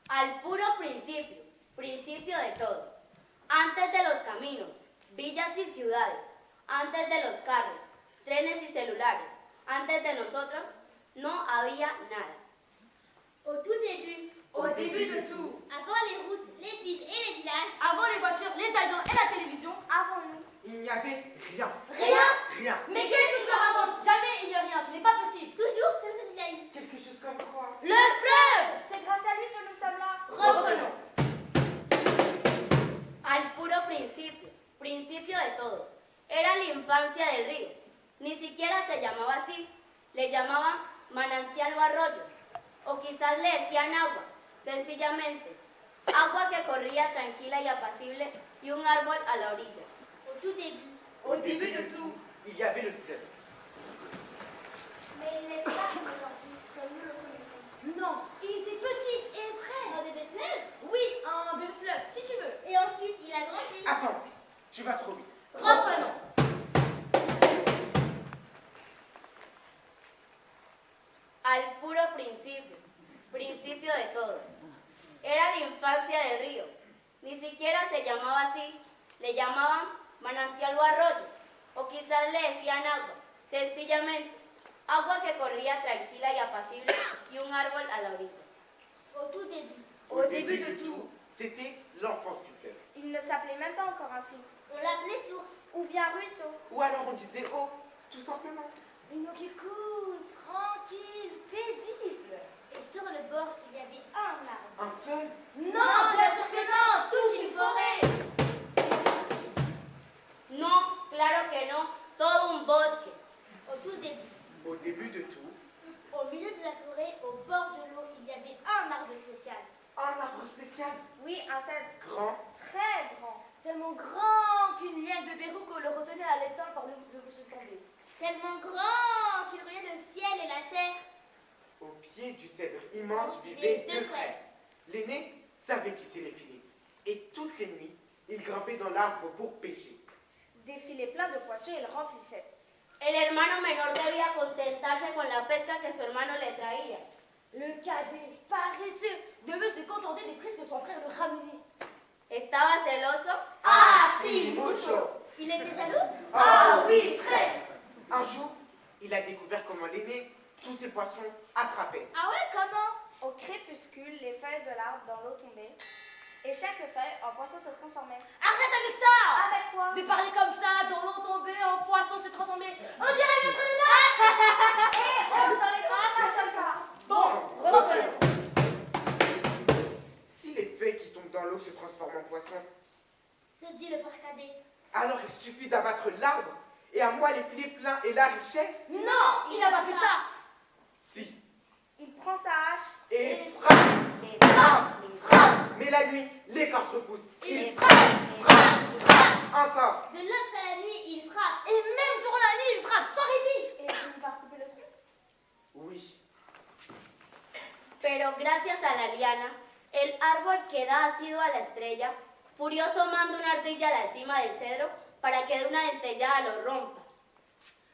Al puro principio, principio de todo. Antes de los caminos, villas y ciudades, antes de los carros, trenes y celulares, antes de nosotros, no había nada. Au tout début, Au début de tout, avant les routes, les villes et les villages, avant les voitures, les avions et la télévision, avant nous. Il n'y avait rien. rien. Rien. Mais qu'est-ce que tu racontes? Jamais il n'y a rien, ce n'est pas possible. Toujours quelque chose il y a eu. Quelque chose comme quoi? Le fleuve! C'est grâce à lui que nous sommes là. Reprenons. Al puro principio, principio de todo. Era la infancia del río. Ni siquiera se llamaba así. Le llamaban manantial o arroyo. O quizás le decían agua, sencillamente. Agua que corría tranquila y apacible y un árbol a la orilla. Au tout début. Au début de tout, Il y avait le fleuve. Mais il n'est pas comme aujourd'hui, comme nous le connaissons. non, il était petit et vrai. Un bébé fleuve. Oui, un vieux fleuve, si tu veux. Et ensuite, il a grandi. Attends, tu vas trop vite. Reprenons. Al puro principio, principio de todo. Era la infancia del río. Ni siquiera se llamaba así. Le llamaban manantial o arroyo. O quizás le decían agua, sencillamente. Agua que corría tranquila y apacible y un árbol a la orilla. Au tout début. Au début de tout, C'était l'enfance du fleuve. Il ne s'appelait même pas encore ainsi. On l'appelait source. Ou bien ruisseau. Ou alors on disait eau, tout simplement. une eau qui coule, tranquille, paisible. Et sur le bord, il y avait un arbre. Un seul? Non, bien sûr que non, toute une forêt. No, claro que no, todo un bosque. Au tout début. Au début de tout, Au milieu de la forêt, au bord de l'eau, il y avait un arbre spécial. un arbre spécial. Oui, un cèdre Grand. très grand. Tellement grand qu'une liane de verrucot le retenait à l'étang par le bouchon tombé. Tellement grand qu'il voyait le ciel et la terre. du cèdre immense vivaient deux frères. L'aîné savait tisser les filets. Et toutes les nuits, il grimpait dans l'arbre pour pêcher. Des filets pleins de poissons, il remplissait. El hermano menor debía contentarse con la pesca que su hermano le traía. Le cadet, paresseux, devait se contenter des prises que son frère le ramenait. ¿Estaba celoso? Ah, si, mucho! Il était jaloux? Ah oui, très. Un jour, il a découvert comment l'aîné, tous ses poissons, attrapaient. Ah ouais, comment? Au crépuscule, les feuilles de l'arbre dans l'eau tombaient, et chaque feuille en poisson se transformait. Arrête avec ça. Avec quoi? De parler comme ça, dans l'eau tombée, en poisson se transformer. On dirait maître de nage. Oh, vous n'allez pas comme ça. Bon, reprenons. Si les feuilles qui tombent dans l'eau se transforment en poissons, Se dit le frère cadet. alors il suffit d'abattre l'arbre et à moi les filets pleins et la richesse. Non, il n'a pas fait ça. Si, Il prend sa hache. et frappe, mais la nuit, l'écorce repousse. Il frappe, encore. De l'autre à la nuit, il frappe. Et même durant la nuit, il frappe sans répit. Et il finit par couper le tronc. Oui, Pero gracias a la liana, el árbol que da asido a la estrella, furioso manda una ardilla a la cima del cedro para que de una dentellada lo rompa.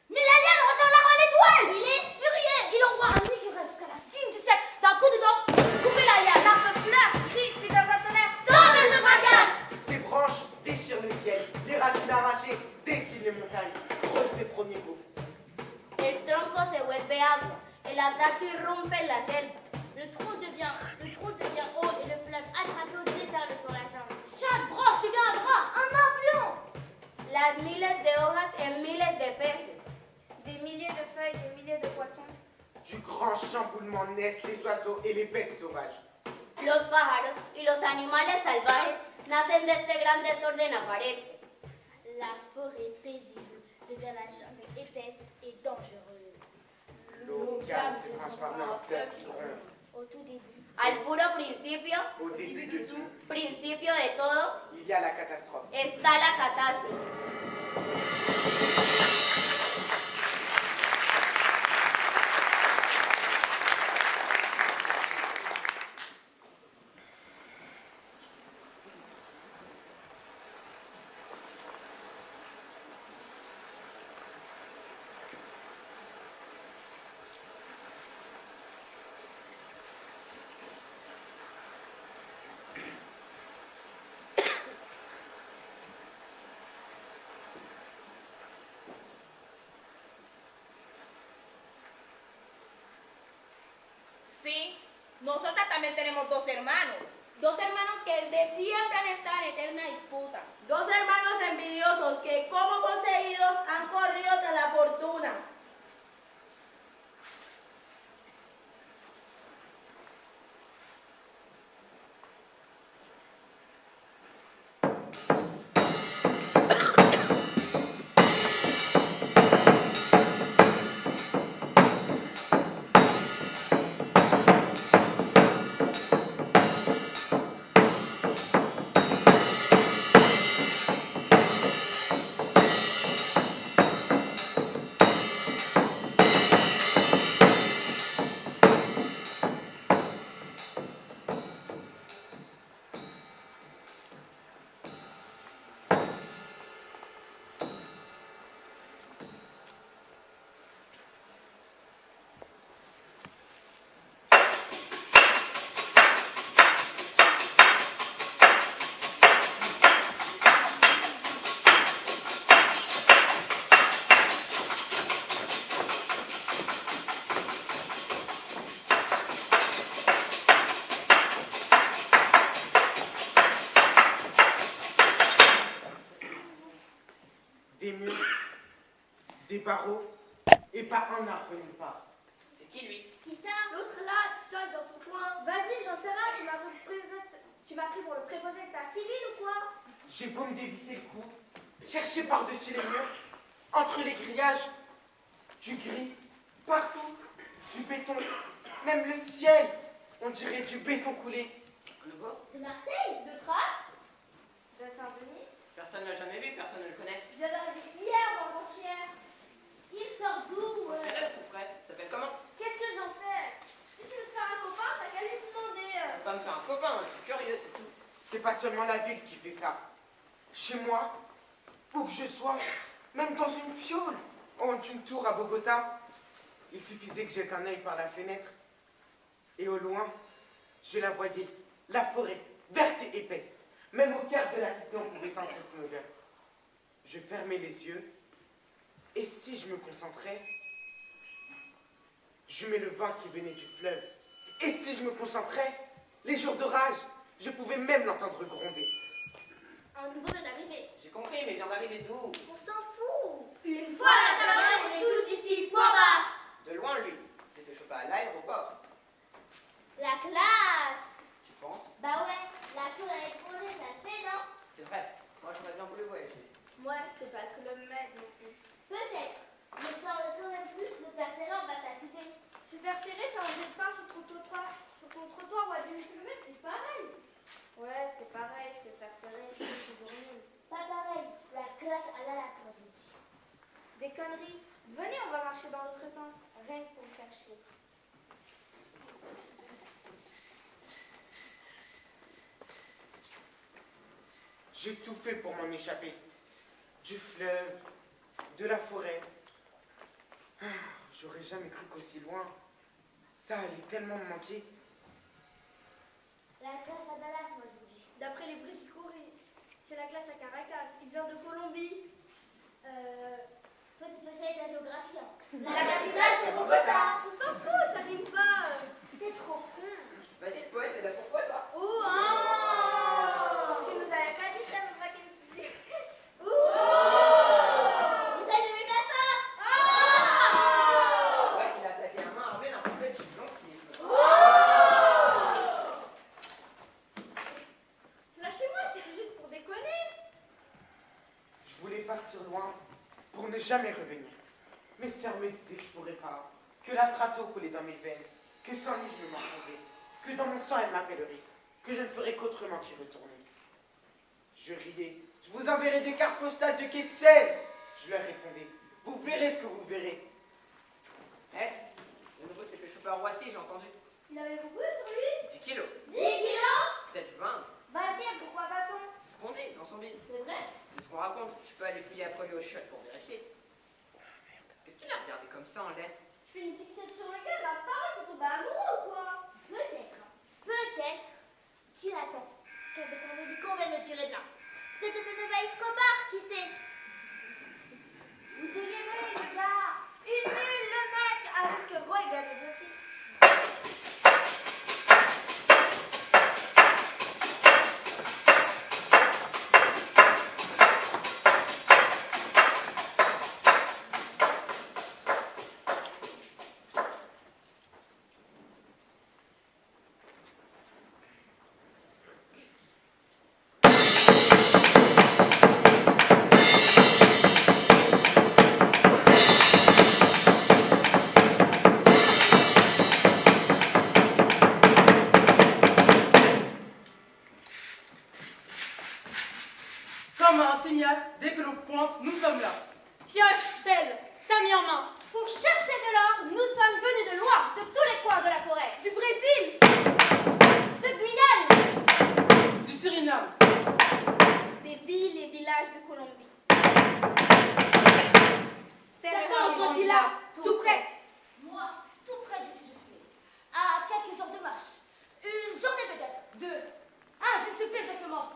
Mais la liane retient l'arbre à l'étoile. Il est furieux. Il envoie un nid qui reste jusqu'à la cime du cercle. D'un coup de dent, couper la liane. L'arbre pleure, crie, puis dans un tonnerre. Tombe et se fracasse. ses branches déchirent le ciel, les racines arrachées dessinent les montagnes, creusent les premiers gouffres. El tronco se vuelve agua, el ataque irrumpe en la selva. Le tronc devient haut et le fleuve attrapé au déferle sur la jungle. Chaque branche devient un bras, un affluent. Las miles de hojas en miles de peces. Des milliers de feuilles, des milliers de poissons. Du grand chamboulement naissent les oiseaux et les bêtes sauvages. Los pájaros y los animales salvajes nacen de este gran desorden aparente. La forêt paisible devient la jungle épaisse et dangereuse. L'eau calme se transforme en fleuve qui gronde. Au tout début, Al puro principio, Au début de tout, principio de todo, il y a la catastrophe. está la catástrofe. Sí, nosotras también tenemos dos hermanos. Dos hermanos que desde siempre han estado en eterna disputa. Dos hermanos envidiosos que como poseídos han corrido tras la fortuna. Des murs, des barreaux, et pas un arbre nulle part. C'est qui lui? qui ça? L'autre là, tout seul dans son coin. Vas-y, j'en sais rien, tu m'as pris pour le préposé de ta civile ou quoi? J'ai beau me dévisser le cou, chercher par-dessus les murs, entre les grillages, du gris, partout, du béton, même le ciel, on dirait du béton coulé. De Marseille? De Trappes? De Saint-Denis. Personne ne l'a jamais vu, personne ne le connaît. Je viens d'arriver hier ou avant-hier. Il sort d'où? Ton frère, ton frère, il s'appelle comment? Qu'est-ce que j'en sais? Si tu veux te faire c'est pas seulement la ville qui fait ça. Chez moi, où que je sois, même dans une fiole ou une tour à Bogota, il suffisait que jette un œil par la fenêtre. Et au loin, je la voyais, la forêt, verte et épaisse. Même au cœur de la cité, on pouvait sentir son odeur. Je fermais les yeux, et si je me concentrais, j'humais le vent qui venait du fleuve. Et si je me concentrais, les jours d'orage, je pouvais même l'entendre gronder. Un nouveau vient d'arriver. J'ai compris, mais vient d'arriver d'où? On s'en fout. Une fois la caravane, on est tous ici, point barre. De loin, lui. Il s'est fait choper à l'aéroport. La classe. Tu penses? Bah ouais, la tour à l'étranger, ça le fait, non? C'est vrai. Moi, j'aurais bien voulu voyager. Moi, c'est pas le Club Med non plus. Peut-être. Mais ça aurait quand même plus de faire serrer en bas de ta cité. Super serré, ça en jette pas sur ton trottoir ou à 10 km, c'est pareil. Ouais, c'est pareil, se faire serrer, c'est toujours nul. Pas pareil. La classe à la latte, moi je dis. Des conneries. Venez, on va marcher dans l'autre sens. Rien que pour me faire chier. J'ai tout fait pour m'en échapper. Du fleuve, de la forêt. Ah, j'aurais jamais cru qu'aussi loin, ça allait tellement me manquer. La classe à Dallas, moi je vous dis. D'après les bruits qui courent, c'est la classe à Caracas. Il vient de Colombie. Toi tu te fais chier avec la géographie, hein. La capitale, c'est Bogota. On s'en fout, ça rime pas. T'es trop con. Vas-y, le poète, t'es là pourquoi, toi? Oh, hein. Tu nous avais pas dit que t'avais pas qu'une petite. Vous avez des métaphores. Ouais, il a attaqué un main argent, en fait, je suis gentil. Lâchez-moi, c'est juste pour déconner. Je voulais partir loin pour ne jamais revenir. Mes sœurs me disaient que je pourrais pas, que la trato coulait dans mes veines, que sans lui je me mordrais, que dans mon sang elle m'appellerait, que je ne ferais qu'autrement qu'y retourner. Je riais. Je vous enverrai des cartes postales de Quetzal. Je leur répondais. Vous verrez ce que vous verrez. Eh, le nouveau s'est fait choper à Roissy, j'ai entendu. Il avait beaucoup sur lui. 10 kilos. 10 kilos. Peut-être 20. Vas-y, pourquoi passons? C'est ce qu'on dit dans son bide. C'est vrai. C'est ce qu'on raconte. Je peux aller fouiller après lui au shot pour vérifier. Qu'est-ce qu'il a regardé comme ça en lait? Je fais une fixette sur le gars, ma parole, c'est tombé amoureux ou quoi? Peut-être qu'il attend qu'avec un hélico on vienne le tirer de là. C'est peut-être pas Escobar, qui sait? Vous délirez, les gars. Une nulle, le mec. À risque gros, il gagne le titre. Comme un signal, dès que l'on pointe, nous sommes là. Pioche, pelle, tamis en main. Pour chercher de l'or, nous sommes venus de loin, de tous les coins de la forêt. Du Brésil, de Guyane, Du Suriname. Des villes et villages de Colombie. certains ont grandi là, tout près. Moi, tout près d'ici je suis. À quelques heures de marche. Une journée peut-être. 2. Ah, je ne sais plus exactement.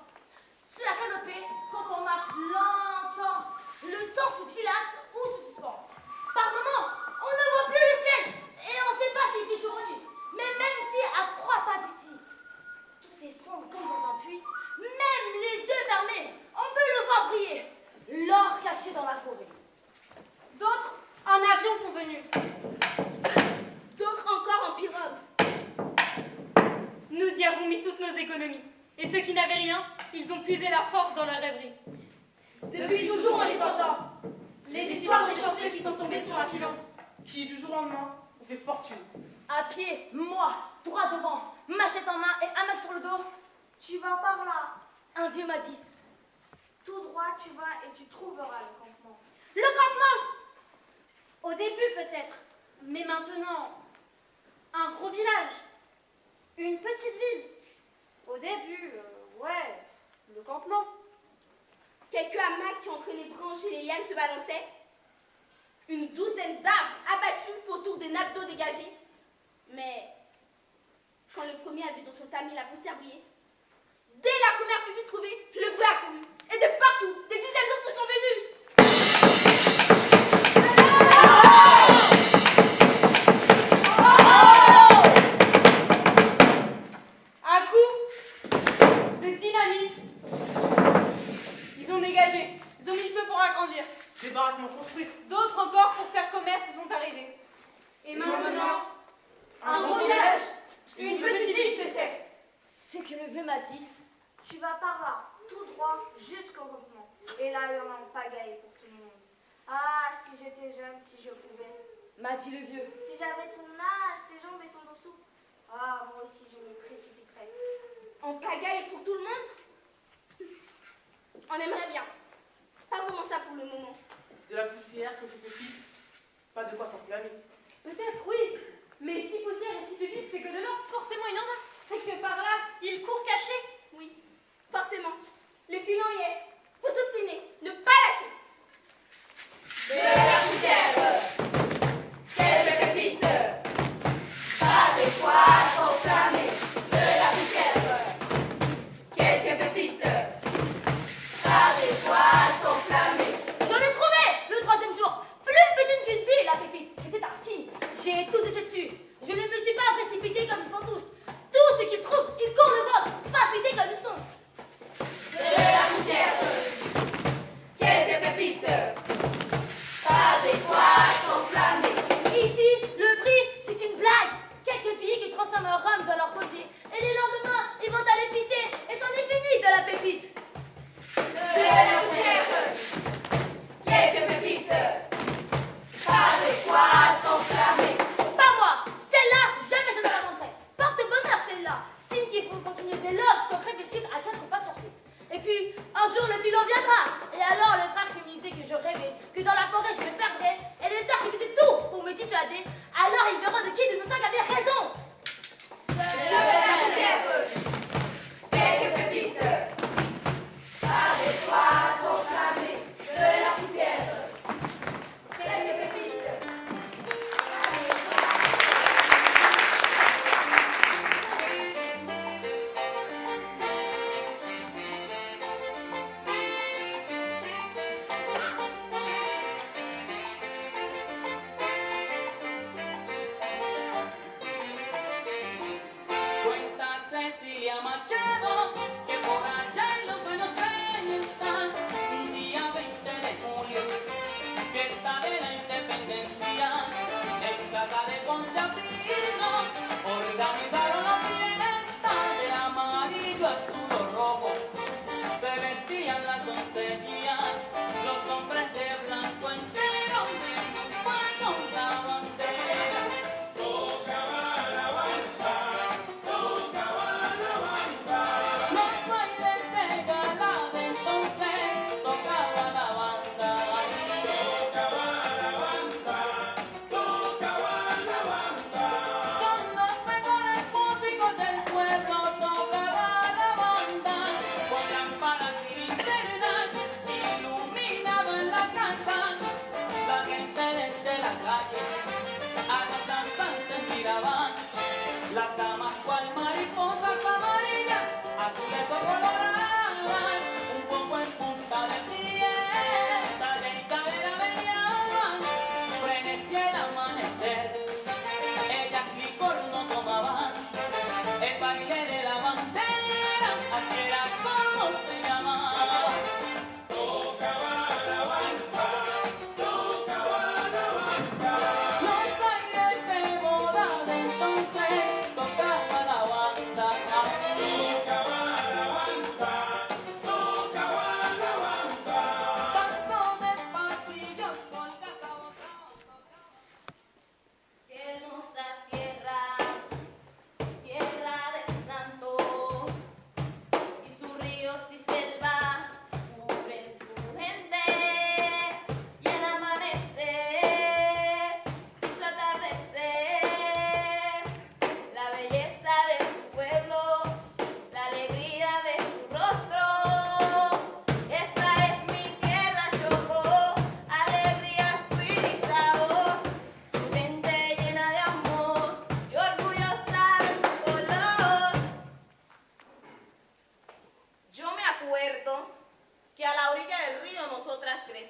Sur la canopée, quand on marche longtemps, le temps se dilate ou se suspend. Par moments, on ne voit plus le ciel et on ne sait pas s'il fait jour ou nuit. Mais même si à 3 pas d'ici, tout est sombre comme dans un puits, même les yeux fermés, on peut le voir briller. L'or caché dans la forêt. D'autres, en avion, sont venus. D'autres encore en pirogue. Nous y avons mis toutes nos économies. Et ceux qui n'avaient rien, ils ont puisé la force dans la rêverie. Depuis toujours, on les entend. Les histoires des chanceux qui sont tombés sur un filon. Qui, du jour au lendemain, ont fait fortune. À pied, moi, droit devant, machette en main et hamac sur le dos. Tu vas par là. Un vieux m'a dit. Tout droit, tu vas et tu trouveras le campement. Le campement! Au début, peut-être. Mais maintenant, un gros village. Une petite ville. Au début, Ouais, le campement. Quelques hamacs qui entre les branches et les lianes se balançaient. Une douzaine d'arbres abattus autour des nappes d'eau dégagées. Mais quand le premier a vu dans son tamis la poussière briller, dès la première pupille trouvée, le bruit a couru. Et de partout, des dizaines d'autres sont venus. Un coup de dynamite. Ils ont dégagé. Ils ont mis le feu pour agrandir. Des baraquements construits. D'autres encore pour faire commerce sont arrivés. Et maintenant, un gros village. Une petite ville que c'est. C'est que le vieux m'a dit. Tu vas par là, tout droit, jusqu'au campement. Et là, il y aura un pagaille pour tout le monde. Ah, si j'étais jeune, si je pouvais. M'a dit le vieux. Si j'avais ton âge, tes jambes et ton dessous. Ah, moi aussi, je me précipiterais. En pagaille pour tout le monde? On aimerait bien. Pas vraiment ça pour le moment. De la poussière, quelques pépites, pas de quoi s'enflammer. Peut-être oui. Mais si poussière et si pépite, c'est que de l'or, forcément il en a. C'est que par là, il court caché. Oui, forcément. Le filon y est. Faut s'obstiner, ne pas lâcher. De la poussière, quelques pépites, pas de quoi s'enflammer. De la poussière, quelques pépites, pas de quoi s'enflammer. Je l'ai trouvé le troisième jour. Plus petite qu'une pile, la pépite. C'était un signe. J'ai tout dessus. Je ne me suis pas précipitée comme ils font tous. Tout ce qu'ils trouvent, ils courent le ventre, pas fuités comme ils sont. De la poussière, quelques pépites, pas de quoi s'enflammer. Ici, le prix, c'est une blague. Quelques pieds qui transforment un rhum dans leur gosier. Et les lendemains, ils vont aller pisser. Et c'en est fini de la pépite. De la poussière, quelques pépites, pas de quoi s'enflammer. Pas moi. Celle-là, jamais je ne la vendrai. Porte bonheur, celle-là. Signe qu'il faut continuer dès l'heure jusqu'au crépuscule à 4 pas de chercher. Et puis, un jour, le filon viendra. Et alors, le frère qui me disait que je rêvais, que dans la forêt, je me perdrais, et les sœurs qui faisaient tout pour me dissuader, alors ils verront de qui de nous cinq avait raison. De la poussière, quelques pépites, pas de quoi s'enflammer. De la poussière, quelques pépites.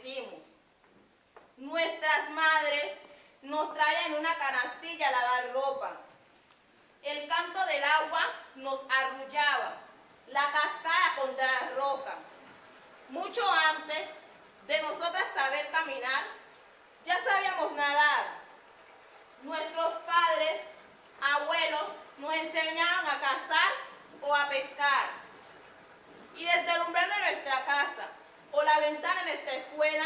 crecimos. Nuestras madres nos traían una canastilla a lavar ropa. El canto del agua nos arrullaba, la cascada contra la roca. Mucho antes de nosotras saber caminar, ya sabíamos nadar. Nuestros padres, abuelos, nos enseñaban a cazar o a pescar. Y desde el umbral de nuestra casa o la ventana de nuestra escuela,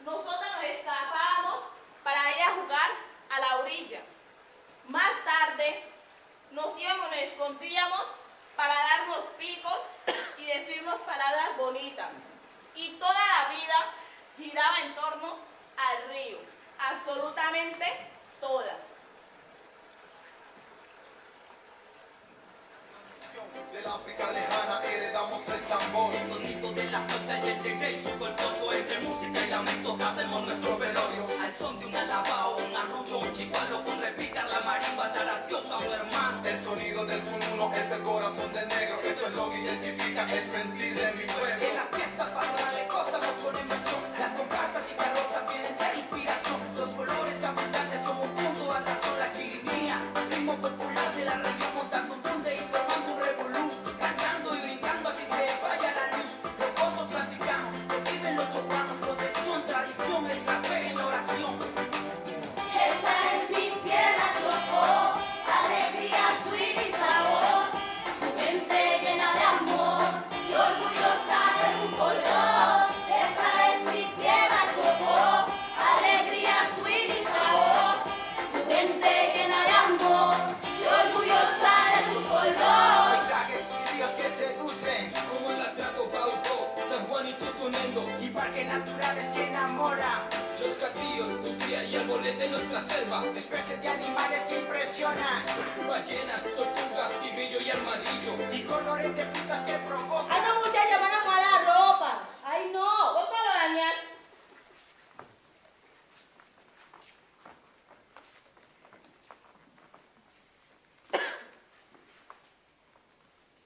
nosotras nos escapábamos para ir a jugar a la orilla. Más tarde, nos íbamos, nos escondíamos para darnos picos y decirnos palabras bonitas. Y toda la vida giraba en torno al río, absolutamente toda. Del África lejana heredamos el tambor, el sonido de la flauta y el cheque, su colcoto entre música y lamento que hacemos nuestro velorio. Al son de un alabao, un arrullo, un chicualo con repicar la marimba, taratioca, un hermano. El sonido del cununo es el corazón del negro, esto es lo que identifica el sentir de mi pueblo. En las fiestas para darle cosas nos pone emoción, las comparsas y carrozas vienen de inspiración. Los colores abundantes son un punto a razón, la chirimía, ritmo popular de la región, montando un tunde y formando un revolú, cantando y brincando así se vaya la luz. Los gozos franciscanos, lo viven los chocanos, procesión, tradición, es la fe en oración. Esta es mi tierra, Chocó, alegría, swing y sabor, su gente llena de amor y orgullosa de su color. Esta es mi tierra, Chocó, alegría, swing y sabor, su gente llena de amor y orgullosa de su color. Paisajes fríos que seducen, como el atraco Bauco, San Juan y Tutunendo, y parques naturales que enamoran. Los catillos, utría y árboles de nuestra selva, especies de animales que impresionan. Ballenas, tortugas, tigrillo y armadillo, y colores de frutas que provocan. Ay, no, muchachos, van a mojar la ropa. Ay, no, vos te lo dañas.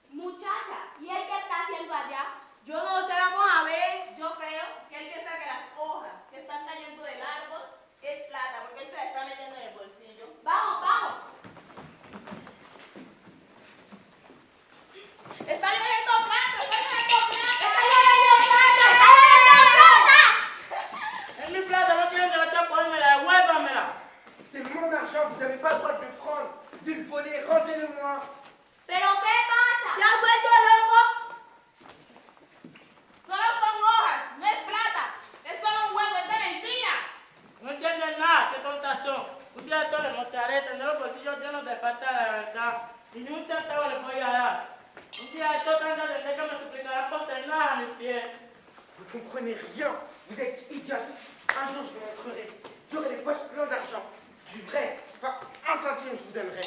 Muchacha, ¿y él qué está haciendo allá? Yo no sé, vamos a ver. Yo creo que él piensa que las hojas que están cayendo del árbol es plata, porque él se la está metiendo en el bolsillo. Vamos, vamos. ¡Está lloviendo plata! ¡Está lloviendo plata! Es mi plata, no quieren que la chape, la devuélvamela. C'est mon argent, vous n'avez pas le droit de le prendre, de le voler, rendez-le-moi. ¿Pero qué pasa? ¿Te has vuelto loco? Solo son hojas, no es plata. Es solo un juego, es de mentira. No entienden nada, qué tontas son. Un día de todo les mostraré, tendré los bolsillos llenos de pasta de la verdad. Y ni un centavo les voy a dar. Un día de todo tendré que entender que me suplicarán por nada a mis pies. Vous comprenez rien, vous êtes idiote. Un jour, je vous montrerai. J'aurai les poches pleines d'argent. Du vrai, pas un centime je vous donnerai.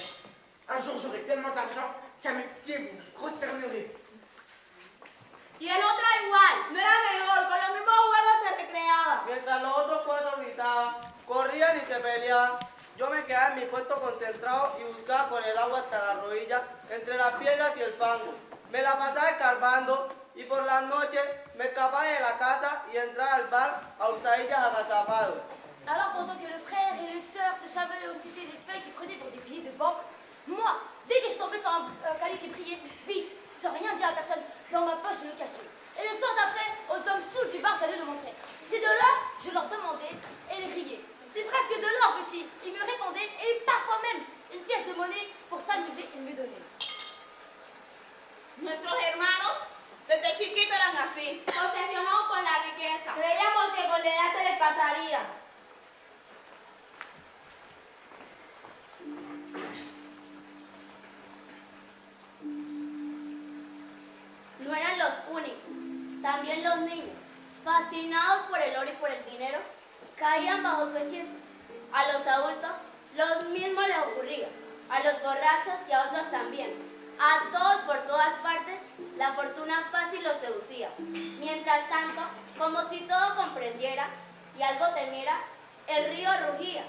Un jour, j'aurai tellement d'argent qu'à mes pieds, vous vous prosternerez. Y el otro igual. No era mejor, con los mismos juegos se recreaba. Mientras los otros cuatro gritaban, corrían y se peleaban, yo me quedaba en mi puesto concentrado y buscaba con el agua hasta la rodilla, entre las piedras y el fango. Me la pasaba escarbando y por las noches me escapaba de la casa y entraba al bar a hurtadillas agazapados. Alors pendant que le frère et les sœurs se chamaient au sujet des feuilles qu'ils prenaient pour des billets de banque, moi, dès que je tombais sur un cahier qui priait, vite, sans rien dire à personne, dans ma poche je le cachais. Et le soir d'après, aux hommes saouls du bar, j'allais le montrer. C'est de l'or, je leur demandais et ils riaient. C'est presque de l'or, petit. Ils me répondaient et parfois même une pièce de monnaie pour s'amuser, ils me donnaient. Nuestros hermanos desde chiquitos eran así. Obsesionados con la riqueza. Creíamos que con la edad se les pasaría. No eran los únicos, también los niños, fascinados por el oro y por el dinero, caían bajo su hechizo. A los adultos, los mismos les ocurría, a los borrachos y a otros también. A todos por todas partes, la fortuna fácil los seducía. Mientras tanto, como si todo comprendiera y algo temiera, el río rugía.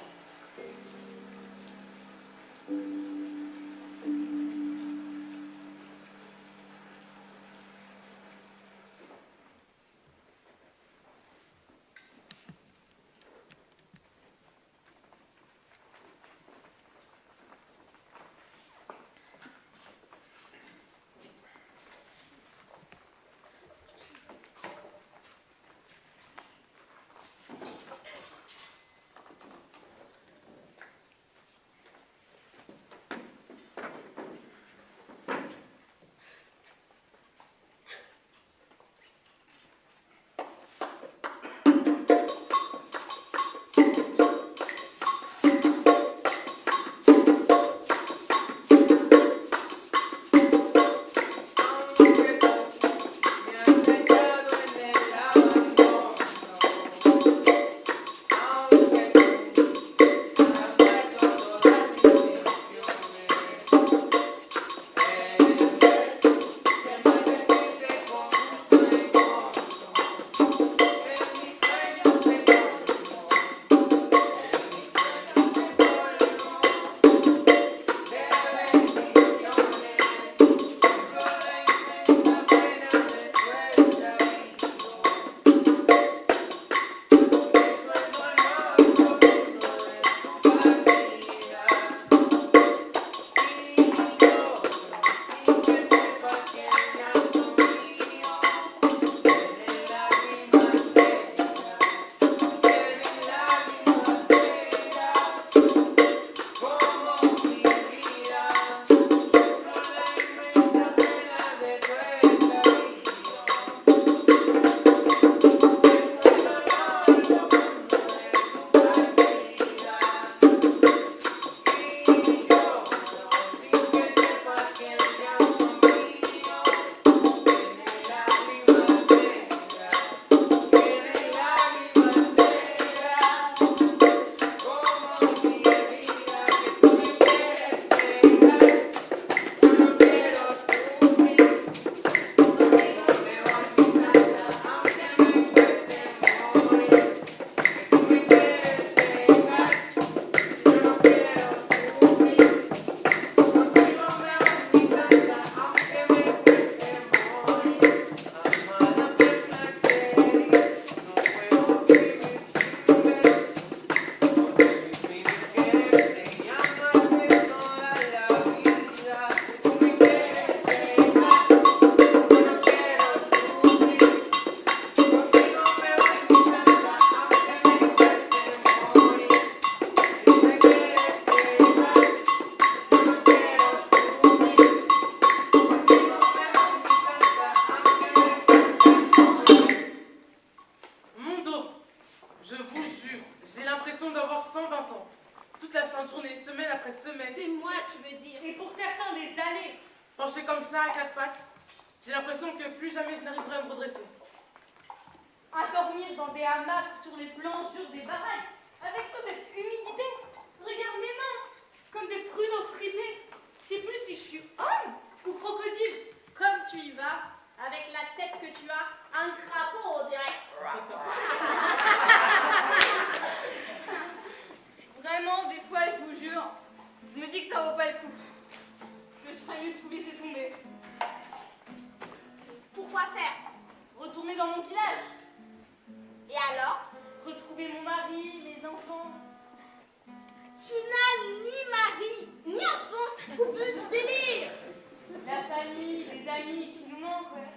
en journée, semaine après semaine. Des mois, tu veux dire. Et pour certains, des années. Penché comme ça, à quatre pattes, j'ai l'impression que plus jamais je n'arriverai à me redresser. À dormir dans des hamacs sur les planchures des baraques, avec toute cette humidité. Regarde mes mains, comme des pruneaux frimés. Je sais plus si je suis homme ou crocodile. Comme tu y vas, avec la tête que tu as, un crapaud, on dirait. Vraiment, des fois, je vous jure, je me dis que ça vaut pas le coup. Que je ferais mieux de tout laisser tomber. Pourquoi faire? Retourner dans mon village. Et alors? Retrouver mon mari, mes enfants. Tu n'as ni mari, ni enfant, au but du délire. La famille, les amis qui nous manquent, ouais.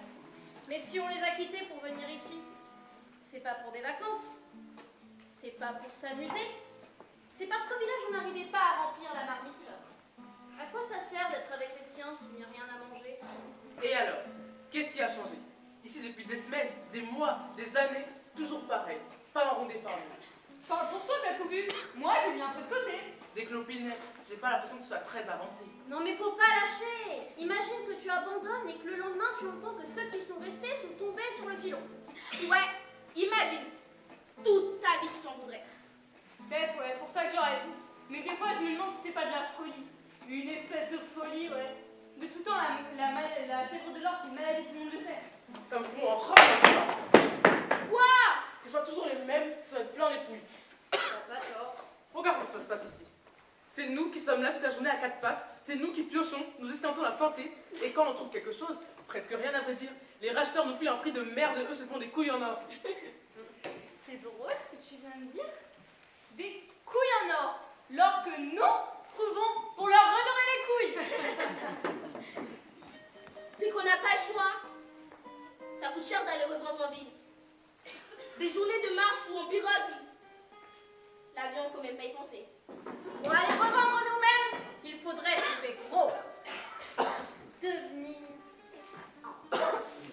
Mais si on les a quittés pour venir ici, c'est pas pour des vacances, c'est pas pour s'amuser, c'est parce qu'au village on n'arrivait pas à remplir la marmite. À quoi ça sert d'être avec les siens s'il n'y a rien à manger? Et alors, qu'est-ce qui a changé? Ici depuis des semaines, des mois, des années, toujours pareil. Pas un rond d'épargne. Parle pour toi, t'as tout vu. Moi, j'ai mis un peu de côté. Des clopinettes, j'ai pas l'impression que ce soit très avancé. Non mais faut pas lâcher. Imagine que tu abandonnes et que le lendemain tu entends que ceux qui sont restés sont tombés sur le filon. Ouais, imagine. Toute ta vie, tu t'en voudrais. Peut-être, ouais, pour ça que je reste. Mais des fois, je me demande si c'est pas de la folie. Une espèce de folie, ouais. De tout temps, la fièvre de l'or, c'est une maladie, tout le monde le sait. Ça me fout en rage comme ça. Quoi? Que ce soit toujours les mêmes, qui sont plein les fouilles. T'as pas tort. Regarde comment ça se passe ici. C'est nous qui sommes là toute la journée à quatre pattes, c'est nous qui piochons, nous esquintons la santé, et quand on trouve quelque chose, presque rien à vrai dire, les racheteurs nous filent un prix de merde, eux se font des couilles en or. C'est drôle ce que tu viens de dire. Des couilles en or. L'or que nous trouvons pour leur redorer les couilles. C'est qu'on n'a pas le choix. Ça coûte cher d'aller revendre en ville. Des journées de marche où on pirogue. L'avion, il faut même pas y penser. Pour aller revendre nous-mêmes, il faudrait trouver gros. Devenir un boss.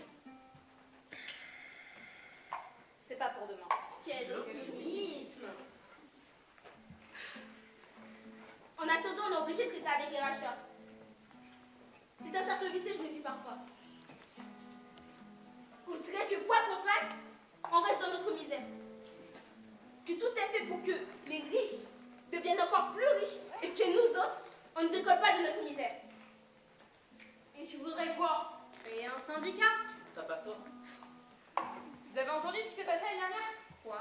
C'est pas pour demain. Quel optimisme. En attendant, on est obligé de traiter avec les racheteurs. C'est un cercle vicieux, je me dis parfois. On dirait que quoi qu'on fasse, on reste dans notre misère. Que tout est fait pour que les riches deviennent encore plus riches et que nous autres, on ne décolle pas de notre misère. Et tu voudrais quoi? Créer un syndicat? T'as pas tort. Vous avez entendu ce qui s'est passé l'année dernière? Quoi?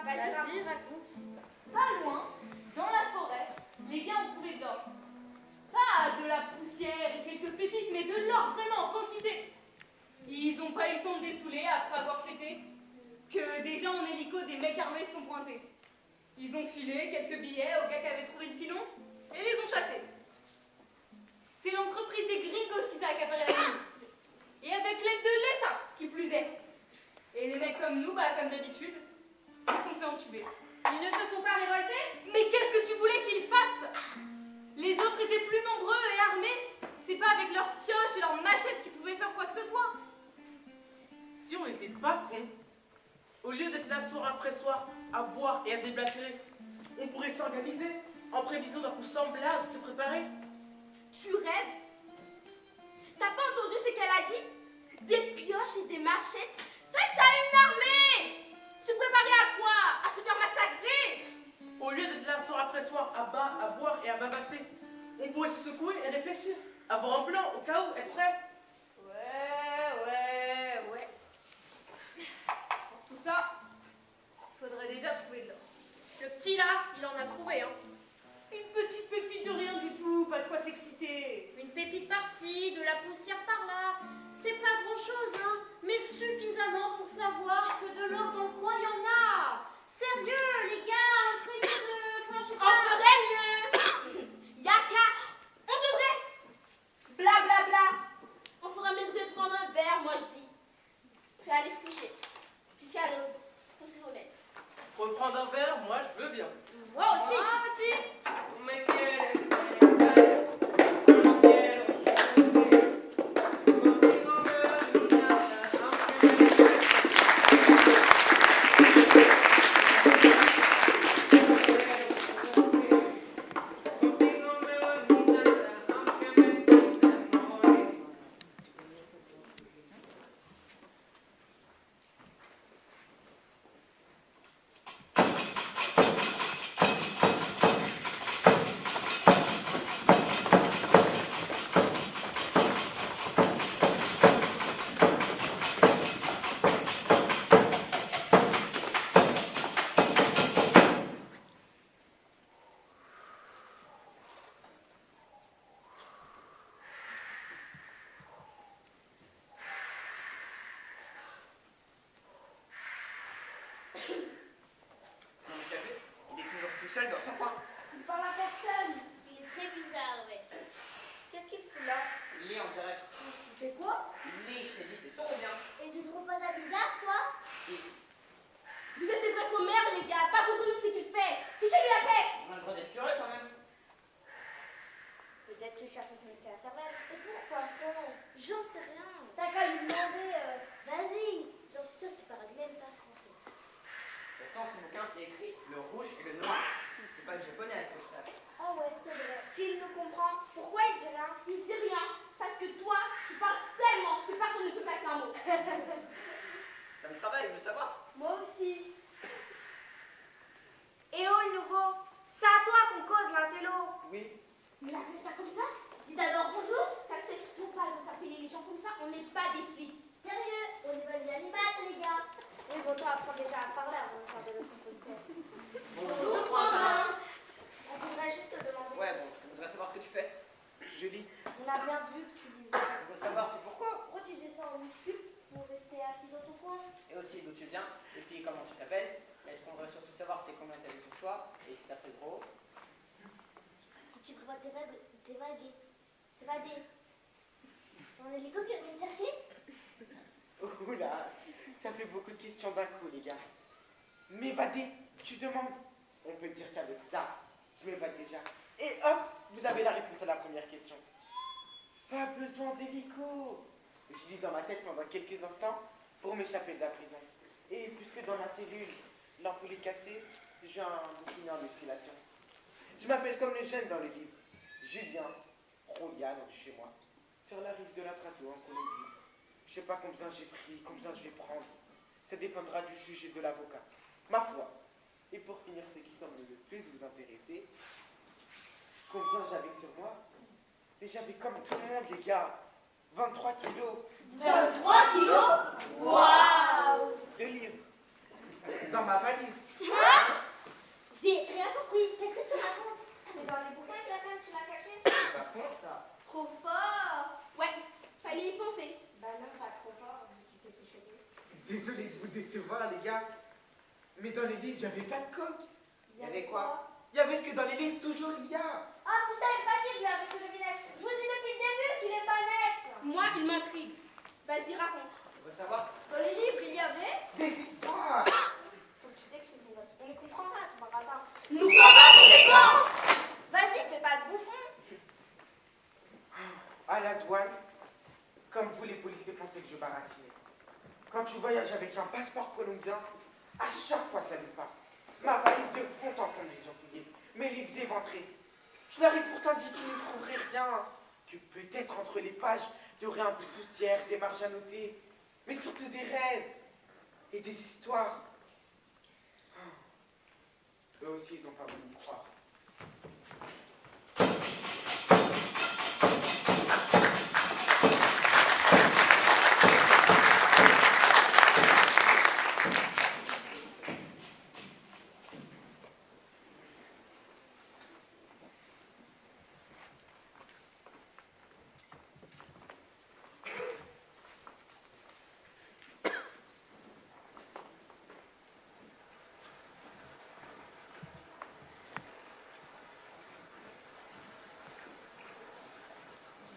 Vas-y, Vas-y, raconte. Pas loin, dans la forêt, les gars ont trouvé de l'or. Pas de la poussière et quelques pépites, mais de l'or vraiment en quantité. Ils ont pas eu le temps de dessouler après avoir fêté que des gens en hélico, des mecs armés se sont pointés. Ils ont filé quelques billets aux gars qui avaient trouvé le filon et les ont chassés. C'est l'entreprise des gringos qui s'est accaparé la mine. Et avec l'aide de l'État, qui plus est. Et les mecs comme nous, bah comme d'habitude, ils se sont fait entuber. Ils ne se sont pas révoltés? Mais qu'est-ce que tu voulais qu'ils fassent? Les autres étaient plus nombreux et armés. C'est pas avec leurs pioches et leurs machettes qu'ils pouvaient faire quoi que ce soit. Si on n'était pas cons, au lieu d'être là soir après soir, à boire et à déblatérer, on pourrait s'organiser en prévision d'un coup semblable, se préparer. tu rêves? T'as pas entendu ce qu'elle a dit? Des pioches et des machettes face à une armée! Se préparer à quoi? À se faire massacrer? Au lieu d'être là soir après soir, à boire et à babasser, on pourrait se secouer et réfléchir, avoir un plan au cas où, être prêt. Ouais. Pour tout ça, il faudrait déjà trouver de l'or. Le petit là, il en a trouvé, hein. Une petite pépite de rien du tout, pas de quoi s'exciter. Une pépite par-ci, de la poussière par-là. C'est pas grand-chose, hein, mais suffisamment pour savoir que de l'or dans le coin, il y en a. Sérieux, les gars, on ferait mieux de... Enfin, je sais On pas. ferait mieux! Yaka! On devrait! Bla bla bla! On ferait mieux de prendre un verre, moi je dis. Puis aller se coucher. Puis si à l'aube, faut se remettre. Reprendre un verre, moi je veux bien. Moi aussi. Ah, si. Me quieres, seul dans son coin. Il parle à personne. Il est très bizarre, ouais. Qu'est-ce qu'il fout là? Il lit en direct. Il fait quoi? Il lit, je t'ai dit, t'es sourd ou bien? Et tu trouves pas ça bizarre, toi? Si. Vous êtes des vrais commères, les gars. Pas besoin de ce qu'il fait. Fichez-lui la paix. On a le droit d'être curieux quand même. Peut-être qu'il cherche son escalier à la cervelle. Et pourquoi fond? J'en sais rien. T'as qu'à lui demander, vas-y. J'en suis sûre qu'il parle même pas français. Pourtant, ce bouquin, c'est écrit le rouge et le noir. C'est pas le japonais, à ce que je sache. Ah ouais, c'est vrai. S'il nous comprend, pourquoi il dit rien? Il dit rien. Parce que toi, tu parles tellement que personne ne peut passer un mot. Ça me travaille, je veux savoir. Moi aussi. Et oh le nouveau, c'est à toi qu'on cause l'intello. Oui. Mais la c'est pas comme ça. Dis d'abord bonjour. Ça se fait trop pas de t'appeler les gens comme ça. On n'est pas des flics. Sérieux, on est pas des animaux, les gars. Oui, bon, toi, apprends déjà à parler avant de faire des leçons de politesse. Bonjour, frangin. On voudrait juste te demander. Ouais, bon, je voudrais savoir ce que tu fais. Je lis. On a bien vu que tu lisais. Je veux savoir c'est pourquoi. Pourquoi tu descends en muscu pour rester assis dans ton coin? Et aussi d'où tu viens, et puis comment tu t'appelles. Et ce qu'on veut surtout savoir, c'est combien t'as vu sur toi, et si t'as pris gros. Si tu prévois t'évader. C'est un hélico qui vient te chercher? Oula, ça fait beaucoup de questions d'un coup, les gars. M'évader, tu demandes? On peut dire qu'avec ça, je m'évade déjà. Et hop, vous avez la réponse à la première question. Pas besoin d'hélico. Je lis dans ma tête pendant quelques instants pour m'échapper de la prison. Et puisque dans ma cellule, l'ampoule est cassée, j'ai un bouquin en distillation. Je m'appelle comme les jeunes dans le livre. Julien, Rolian, chez moi, sur la rive de la Trato en Colombie. Je sais pas combien j'ai pris, combien je vais prendre. Ça dépendra du juge et de l'avocat. Ma foi. Et pour finir, ce qui semble le plus vous intéresser, combien j'avais sur moi? Et j'avais comme tout le monde, les gars, 23 kilos. 23 kilos? Waouh! 2 livres. Dans ma valise. J'ai rien compris. Qu'est-ce que tu racontes? C'est dans les bouquins que la femme, tu l'as caché? C'est pas con ça. Trop fort. Ouais, fallait y penser. Bah non, pas trop fort, vu qu'il s'est fait choper. Désolé de vous décevoir, les gars. Mais dans les livres, il n'y avait pas de coque. Il y avait quoi? Il y avait ce que dans les livres, toujours il y a. Ah putain, il fatigue lui avec ce devinette. Je vous dis depuis le début qu'il est pas net. Moi, il m'intrigue. Vas-y, raconte. Je veux savoir. Dans les livres, il y avait. Des histoires. Faut que tu t'expliques, mon pote. On les comprend pas, tu m'en pas. Nous sommes pas des plans. Vas-y, fais pas le bouffon. À la douane, comme vous les policiers pensaient que je baratinais. Quand tu voyages avec un passeport colombien, à chaque fois ça ne pas. Ma valise de fond en comble les gens fouillés, mes livres éventrés. Je leur ai pourtant dit qu'ils ne trouveraient rien, que peut-être entre les pages, il y aurait un peu de poussière, des marges à noter, mais surtout des rêves et des histoires. Eux aussi, ils n'ont pas voulu me croire.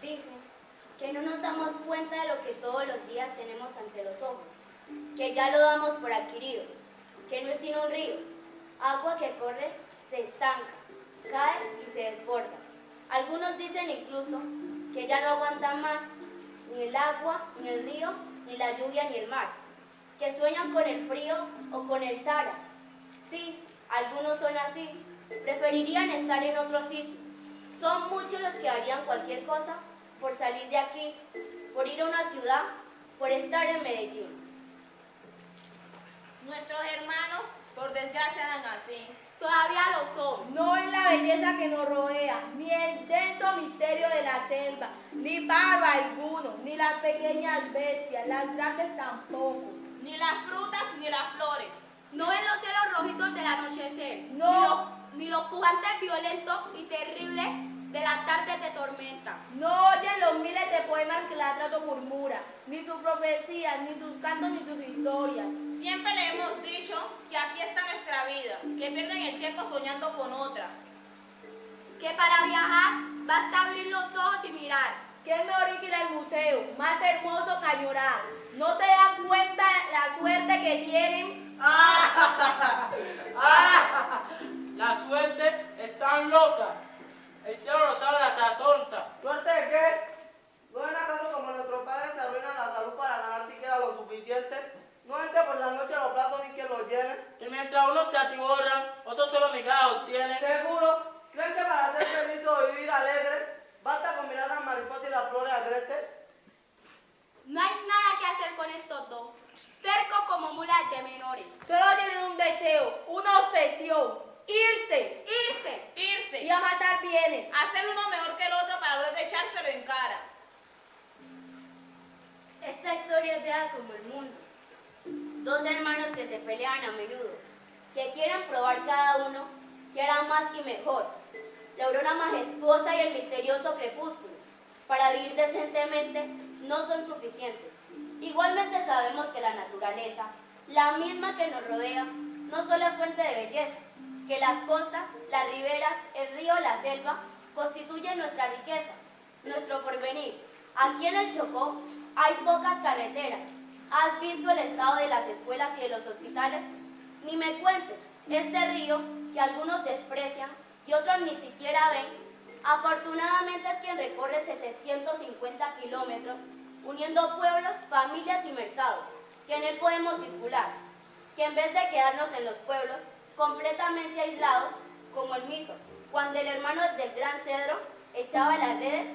Dicen que no nos damos cuenta de lo que todos los días tenemos ante los ojos, que ya lo damos por adquirido, que no es sino un río, agua que corre, se estanca, cae y se desborda. Algunos dicen incluso que ya no aguantan más ni el agua, ni el río, ni la lluvia, ni el mar, que sueñan con el frío o con el Sahara. Sí, algunos son así, preferirían estar en otro sitio. Son muchos los que harían cualquier cosa por salir de aquí, por ir a una ciudad, por estar en Medellín. Nuestros hermanos, por desgracia, eran así. Todavía lo son. No es la belleza que nos rodea, ni el denso misterio de la selva, ni pájaro alguno, ni las pequeñas bestias, las grandes tampoco. Ni las frutas ni las flores. No en los cielos rojizos del anochecer. No. Ni los pujantes violentos y terribles de las tardes de tormenta. tormenta. No oyen los miles de poemas que la trato murmura, ni sus profecías, ni sus cantos, ni sus historias. Siempre le hemos dicho que aquí está nuestra vida, que pierden el tiempo soñando con otra. Que para viajar basta abrir los ojos y mirar. ¿Qué es mejor que ir al museo? Más hermoso que añorar. ¿No se dan cuenta la suerte que tienen? La suerte está loca. El cielo lo sabe, la tonta. ¿Suerte de qué? ¿No es acaso como nuestros padres se arruinan la salud para ganar siquiera lo suficiente? ¿No es que por la noche los platos ni quien los llenen? Que mientras unos se atiborran, otros solo migajas obtienen. ¿Seguro? ¿Creen que para ser feliz o vivir alegre basta con mirar las mariposas y las flores agrestes? No hay nada que hacer con estos dos, tercos como mulas de menores. Solo tienen un deseo, una obsesión: irse. Irse. Irse. Y amasar bienes. Hacer uno mejor que el otro para luego echárselo en cara. Esta historia es vieja como el mundo. Dos hermanos que se pelean a menudo, que quieren probar cada uno que hará más y mejor. La aurora majestuosa y el misterioso crepúsculo, para vivir decentemente, no son suficientes. Igualmente sabemos que la naturaleza, la misma que nos rodea, no solo es fuente de belleza, que las costas, las riberas, el río, la selva, constituyen nuestra riqueza, nuestro porvenir. Aquí en el Chocó hay pocas carreteras. ¿Has visto el estado de las escuelas y de los hospitales? Ni me cuentes, este río, que algunos desprecian y otros ni siquiera ven, afortunadamente es quien recorre 750 kilómetros, uniendo pueblos, familias y mercados, que en él podemos circular, que en vez de quedarnos en los pueblos, completamente aislados, como el mito, cuando el hermano del Gran Cedro echaba las redes,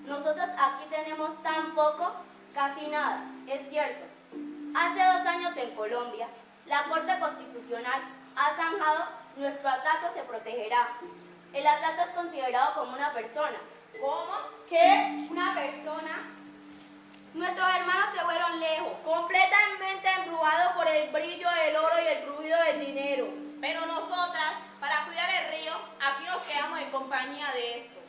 nosotros aquí tenemos tan poco, casi nada, es cierto. Hace 2 años en Colombia, la Corte Constitucional ha zanjado: nuestro atrato se protegerá. El atrato es considerado como una persona. ¿Cómo? ¿Qué? ¿Una persona? Nuestros hermanos se fueron lejos. Completamente embrujado por el brillo del oro y el ruido del dinero. Pero nosotras, para cuidar el río, aquí nos quedamos en compañía de estos.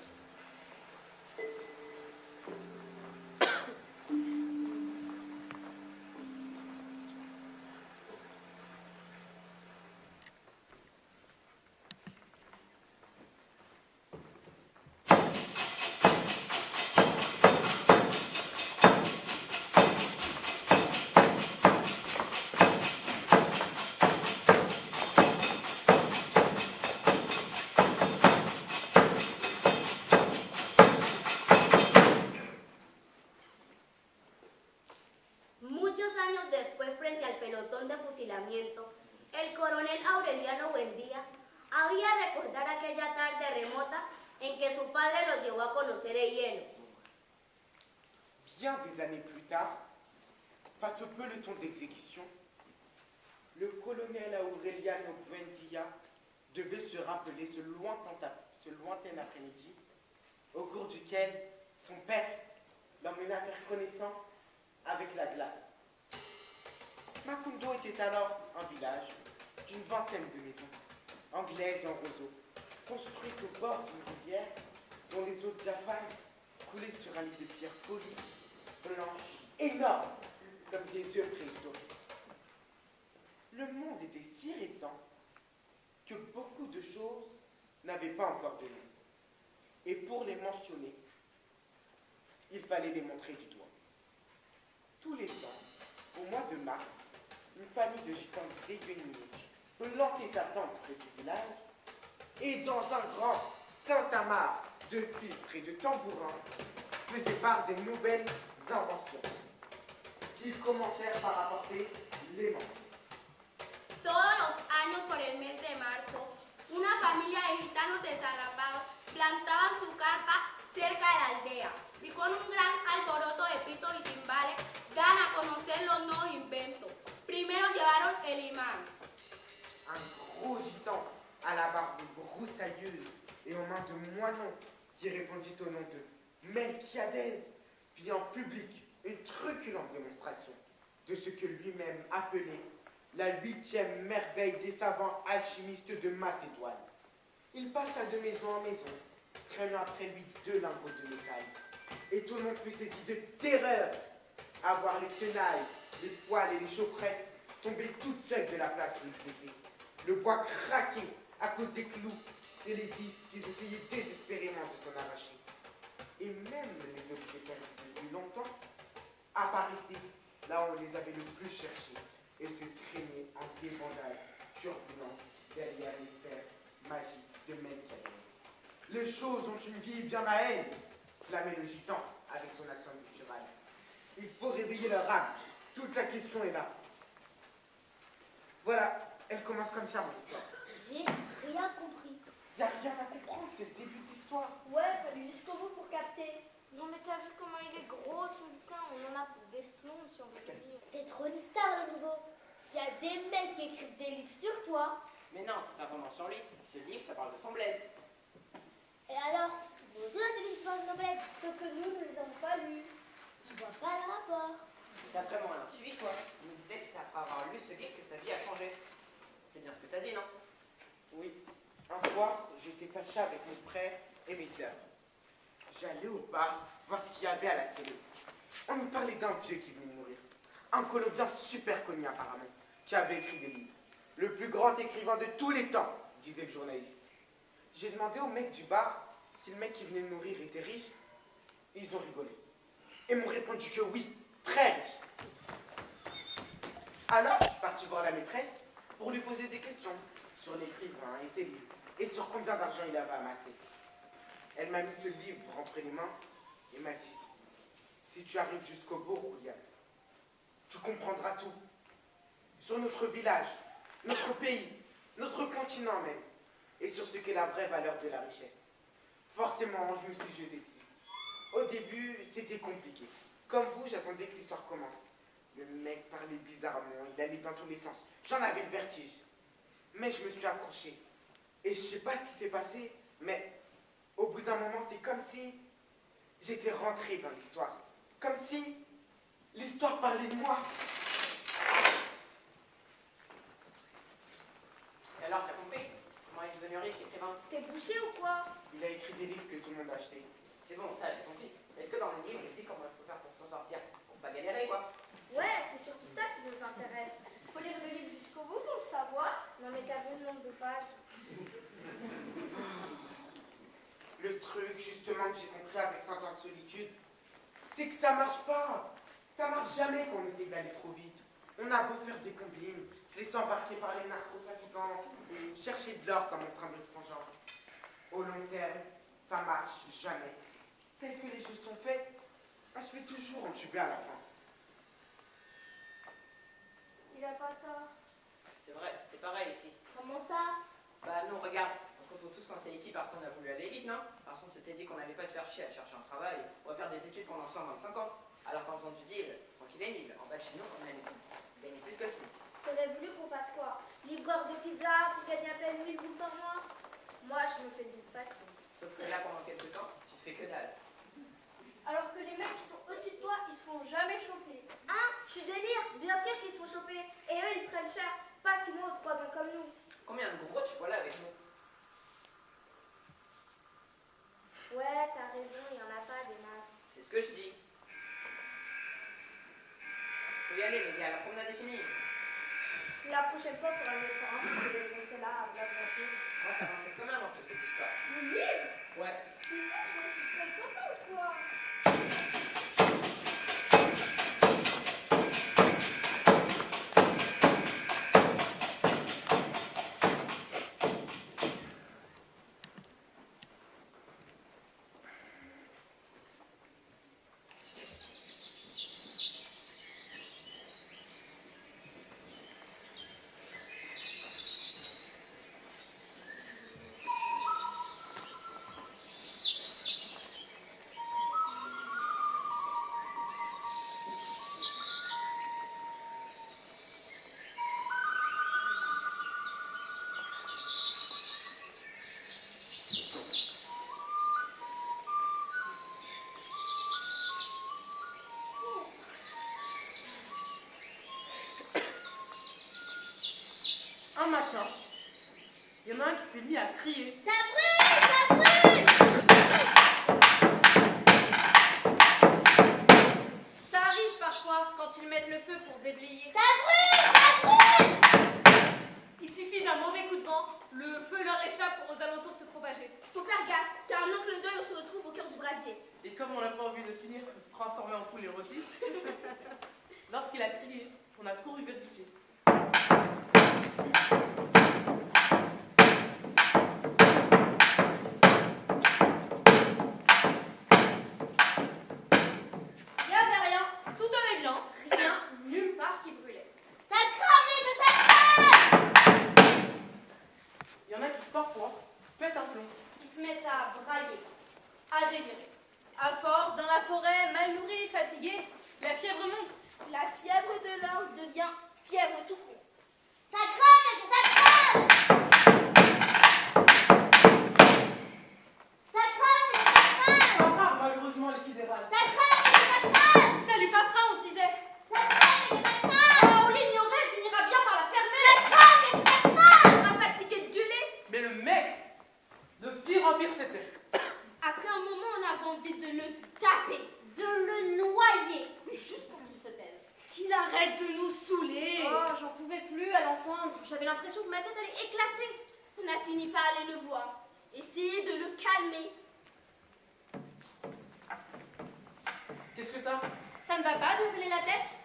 Muchos años después, frente al pelotón de fusilamiento, el coronel Aureliano Buendía había recordar aquella tarde remota en que su padre lo llevó a conocer el hielo. Bien des années plus tard, face au peloton d'exécution, le colonel Aureliano Buendía devait se rappeler ce lointain après-midi au cours duquel son père l'emmena faire connaissance avec la glace. Macondo était alors un village d'une vingtaine de maisons, anglaises en roseaux, construites au bord d'une rivière dont les eaux diaphanes coulaient sur un lit de pierre polie, blanche, énorme, comme des œufs préhistoriques. Le monde était si récent que beaucoup de choses n'avaient pas encore de nom. Et pour les mentionner, il fallait les montrer du doigt. Tous les ans, au mois de mars, une famille de gitans réunis plantait sa tente près du village et dans un grand tintamarre de fifres et de tambourins faisait part des nouvelles inventions. Ils commencèrent par apporter l'aimant. Todos los años por el mes de marzo, una familia de gitanos desarrapados plantaban su carpa cerca de la aldea y con un gran alboroto de pitos y timbales dan a conocer los nuevos inventos. Primero llevaron el imán. Un gros gitan à la barbe broussailleuse et aux mains de moineau qui répondit au nom de Melchiadès fit en public une truculente démonstration de ce que lui-même appelait la 8e merveille des savants alchimistes de Macédoine. Il passa de maison en maison, traînant après lui 2 lingots de métal. Et tout le monde fut saisi de terreur à voir les tenailles, les poils et les chaufferettes tomber toutes seules de la place où ils étaient. Le bois craquait à cause des clous et les vis qu'ils essayaient désespérément de s'en arracher. Et même les objets perdus depuis longtemps apparaissaient là où on les avait le plus cherchés et se traînaient en débandade turbulente derrière les fers magiques de Melchiades. Les choses ont une vie bien à elles, clamait le gitan avec son accent guttural. Il faut réveiller leur âme. Toute la question est là. Voilà, elle commence comme ça, mon histoire. J'ai rien compris. Y a rien à comprendre, c'est le début de l'histoire. Ouais, fallait jusqu'au bout pour capter. Non mais t'as vu comment il est gros son bouquin, on en a pour des plombs si on veut le lire. T'es trop une star, le niveau. S'il y a des mecs qui écrivent des livres sur toi, Mais non, c'est pas vraiment sur lui. Ce livre, ça parle de son bled. et alors, vos autres histoires de bled, sauf que nous ne les avons pas lues. Je vois pas le rapport. D'après mon suivi, quoi. Il nous disait que c'est après avoir lu ce livre que sa vie a changé. C'est bien ce que t'as dit, non? Oui, un soir, j'étais fâché avec mon frère et mes sœurs. J'allais au bar voir ce qu'il y avait à la télé. On me parlait d'un vieux qui venait de mourir. Un colombien super connu apparemment, qui avait écrit des livres. Le plus grand écrivain de tous les temps, disait le journaliste. J'ai demandé au mec du bar si le mec qui venait de mourir était riche. Ils ont rigolé. Et m'ont répondu que oui, très riche. Alors, je suis parti voir la maîtresse pour lui poser des questions sur l'écrivain et ses livres, et sur combien d'argent il avait amassé. Elle m'a mis ce livre entre les mains et m'a dit, si tu arrives jusqu'au bout, Julian, tu comprendras tout. Sur notre village, notre pays, notre continent même, et sur ce qu'est la vraie valeur de la richesse. Forcément, je me suis jeté dessus. Au début, c'était compliqué. Comme vous, j'attendais que l'histoire commence. Le mec parlait bizarrement, il allait dans tous les sens. J'en avais le vertige. Mais je me suis accroché. Et je sais pas ce qui s'est passé, mais au bout d'un moment, c'est comme si j'étais rentré dans l'histoire. Comme si l'histoire parlait de moi. Et alors, t'as compris? Comment il est devenu riche, l'écrivain? T'es bouché ou quoi? Il a écrit des livres que tout le monde achetait. C'est bon, ça, j'ai compris. Est-ce que dans le livre, il dit comment il faut faire pour s'en sortir? Pour pas galérer, quoi. Ouais, c'est surtout ça qui nous intéresse. Faut lire le livre jusqu'au bout pour le savoir. Non mais t'as vu le nombre de pages? Le truc, justement, que j'ai compris avec 100 ans de solitude, c'est que ça marche pas. Ça marche jamais quand on essaie d'aller trop vite. On a beau faire des combines, se laisser embarquer par les narcotrafiquants, chercher de l'or comme en train de frangin. Au long terme, ça marche jamais. Tel que les choses sont faites, on se fait toujours entuber à la fin. Il a pas tort. C'est vrai, c'est pareil ici. Comment ça? Bah non, regarde, on se retrouve tous coincés ici parce qu'on a voulu aller vite, non? Parce qu'on s'était dit qu'on n'allait pas se faire chier à chercher un travail, on va faire des études pendant 125 ans. Alors qu'en faisant du deal, tranquille et nul, en bas de chez nous, on allait gagner plus que ce coup. T'aurais voulu qu'on fasse quoi? Livreur de pizza pour gagner à peine 1000 boules par mois? Moi, je me fais de passion. Sauf que là, pendant quelques temps, tu te fais que dalle. Alors que les mecs qui sont au-dessus de toi, ils se font jamais choper. Hein? Tu délires? Bien sûr qu'ils se font choper. Et eux, ils prennent cher. Pas 6 mois ou 3 ans comme nous. Combien de gros tu vois là avec nous? Ouais, t'as raison, il y en a pas des masses. C'est ce que je dis. Faut y aller, les gars, la promenade est finie. La prochaine fois, il faudra me faire un truc et les rester là à blaguer. Moi, ça m'en fait comme un an que cette histoire. Le livre? Ouais. Putain, je me suis fait sympa ou quoi? Un matin, Il y en a un qui s'est mis à crier. Ça brûle! Ça brûle! Ça arrive parfois quand ils mettent le feu pour déblayer. Ça brûle! Ça brûle! Il suffit d'un mauvais coup de vent, le feu leur échappe pour aux alentours se propager. Faut faire gaffe, car en un clin d'œil, on se retrouve au cœur du brasier. Et comme on n'a pas envie de finir transformé en poulet rôti, lorsqu'il a crié, on a couru vérifier. Il n'y avait rien, tout allait bien, rien, nulle part qui brûlait. Ça crame, les gars, ça crame! Il y en a qui parfois pètent un plomb. Ils se mettent à brailler, à délirer. À force, dans la forêt, mal nourris, fatigués, la fièvre monte. La fièvre de l'or devient fièvre tout court. Ça crame, les gars, ça crame! Ça crame, les gars, ça crame! Pas rare, malheureusement, l'équidéral. Ça crame, les gars, ça crame! Ça lui passera, on se disait. Ça crame, les gars, ça crame! Oh, on l'ignorait, elle finira bien par la fermer. Ça crame, les gars, ça crame! On va fatigué de gueuler. Mais le mec, de pire en pire c'était. Après un moment, on a envie de le taper. De le noyer! Juste pour qu'il se taise. Qu'il arrête de nous saouler. Oh, j'en pouvais plus à l'entendre. J'avais l'impression que ma tête allait éclater. On a fini par aller le voir. Essayer de le calmer. Qu'est-ce que t'as? Ça ne va pas de hurler la tête?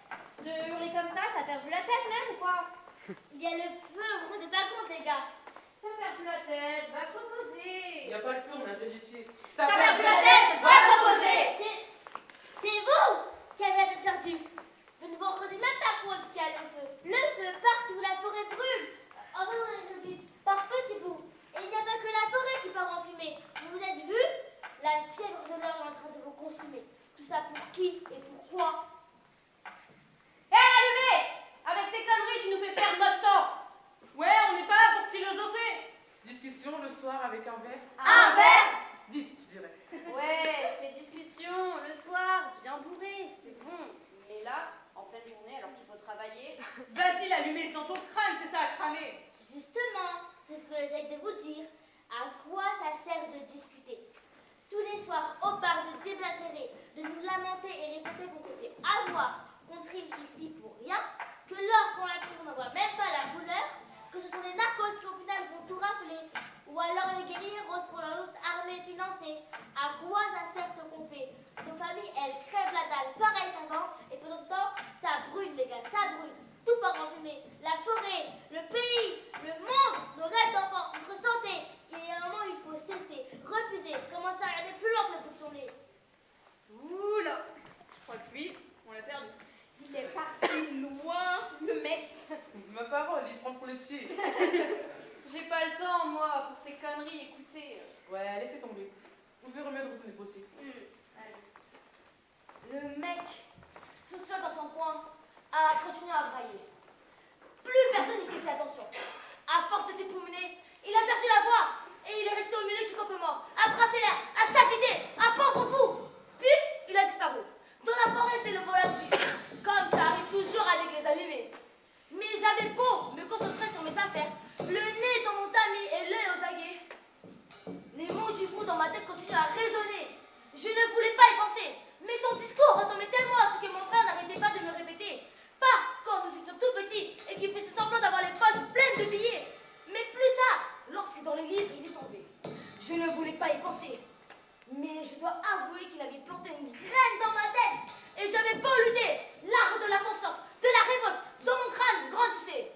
De hurler comme ça, t'as perdu la tête même ou quoi? Il y a le feu, vous vous rendez pas compte, les gars! T'as perdu la tête, va te Il reposer. n'y a pas le feu, on a perdu pied. T'as perdu la tête, va te reposer. C'est vous qui avez la tête perdue! Vous ne vous rendez même pas compte qu'il y a le feu! Le feu, partout, la forêt brûle! Par petits bouts! Et il n'y a pas que la forêt qui part en fumée! Vous vous êtes vu? La fièvre de l'or est en train de vous consumer! Tout ça pour qui et pourquoi? Hé, allumez! Avec tes conneries, tu nous fais perdre notre temps. Ouais, on n'est pas là pour philosopher. Discussion le soir avec un verre. Un verre? 10, je dirais. Ouais, ces discussions, le soir, bien bourré, c'est bon. Mais là, en pleine journée, alors qu'il faut travailler... Vas-y, l'allumer, c'est dans ton crâne que ça a cramé. Justement, c'est ce que j'essaie de vous dire. À quoi ça sert de discuter? Tous les soirs, au bar, de déblatérer, de nous lamenter et répéter qu'on s'est fait avoir, qu'on trime ici pour rien, que l'or qu'on a pris, on n'en voit même pas la couleur, que ce sont les narcos qui au final vont tout rafler, ou alors les guerriers roses pour leur lutte armée financée. À quoi ça sert ce qu'on fait? Nos familles, elles crèvent la dalle pareil qu'avant, et pendant ce temps, ça brûle les gars, ça brûle. Tout part en fumée. La forêt, le pays, le monde, nos rêves d'enfants, notre santé. Il y a un moment où il faut cesser, refuser, commencer à regarder plus loin que le bout de son nez. Oula, je crois que oui, on l'a perdu. Il est parti loin, le mec. Ma parole, il se prend pour laitier. J'ai pas le temps, moi, pour ces conneries, écoutez. Ouais, laissez tomber. On veut mieux de retourner bosser. Le mec, tout seul dans son coin, a continué à brailler. Plus personne n'y faisait attention. À force de s'époumoner, il a perdu la voix et il est resté au milieu du campement, à brasser l'air, à s'agiter, à pendre fou. Puis, il a disparu. Dans la forêt, c'est le volatilisme, comme ça arrive toujours avec les animés. Mais j'avais beau me concentrer sur mes affaires, le nez dans mon tamis et l'œil aux aguets. Les mots du fou dans ma tête continuaient à résonner. Je ne voulais pas y penser, mais son discours ressemblait tellement à ce que mon frère n'arrêtait pas de me répéter. Pas quand nous étions tout petits et qu'il faisait semblant d'avoir les poches pleines de billets, mais plus tard, lorsque dans les livres il est tombé. Je ne voulais pas y penser, mais je dois avouer qu'il avait planté une graine dans ma tête et j'avais beau lutter, l'arbre de la conscience, de la révolte, dans mon crâne grandissait.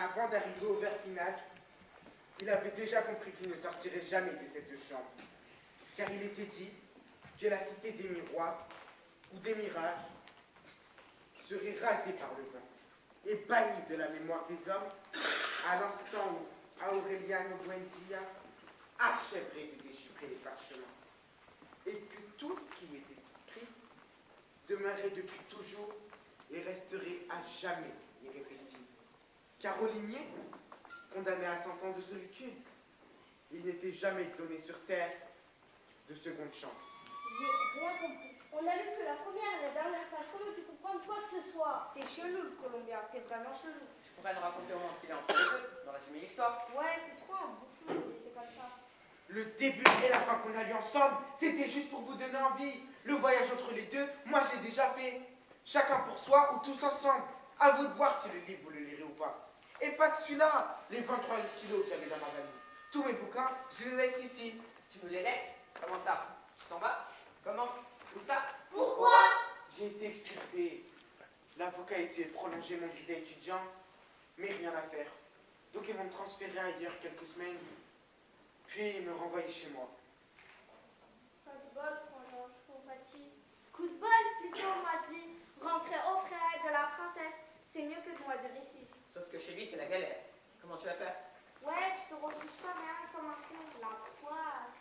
avant d'arriver au vers final, il avait déjà compris qu'il ne sortirait jamais de cette chambre, car il était dit que la cité des miroirs ou des mirages serait rasée par le vent et bannie de la mémoire des hommes à l'instant où Aureliano Buendia achèverait de déchiffrer les parchemins, et que tout ce qui y était écrit demeurerait depuis toujours et resterait à jamais irrépressible. Carolinier, condamné à 100 ans de solitude, il n'était jamais donné sur terre de seconde chance. J'ai rien compris. On a lu que la première et la dernière page. Comment tu comprends quoi que ce soit? T'es chelou, le Colombien, t'es vraiment chelou. Je pourrais nous raconter au moins ce qu'il y a entre les deux, dans résumer l'histoire. Ouais, t'es trop un bouffon, mais c'est comme ça. Le début et la fin qu'on a lu ensemble, c'était juste pour vous donner envie. Le voyage entre les deux, moi j'ai déjà fait. Chacun pour soi ou tous ensemble. À vous de voir si le livre vous le lirez ou pas. Et pas que celui-là, les 23 kilos que j'avais dans ma valise. Tous mes bouquins, je les laisse ici. Tu nous les laisses? Comment ça? Tu t'en vas? Comment? Où ça? Pourquoi? J'ai été expulsé. L'avocat a essayé de prolonger mon visa étudiant, mais rien à faire. Donc ils vont me transférer ailleurs quelques semaines, puis me renvoyer chez moi. Pas de bol, franchement, je compatis. Coup de bol, plutôt, moi je dis. Rentrer au frais de la princesse, c'est mieux que de moisir ici. Sauf que chez lui, c'est la galère. Comment tu vas faire? Ouais, tu te retrouves sans rien comme un con, la poisse.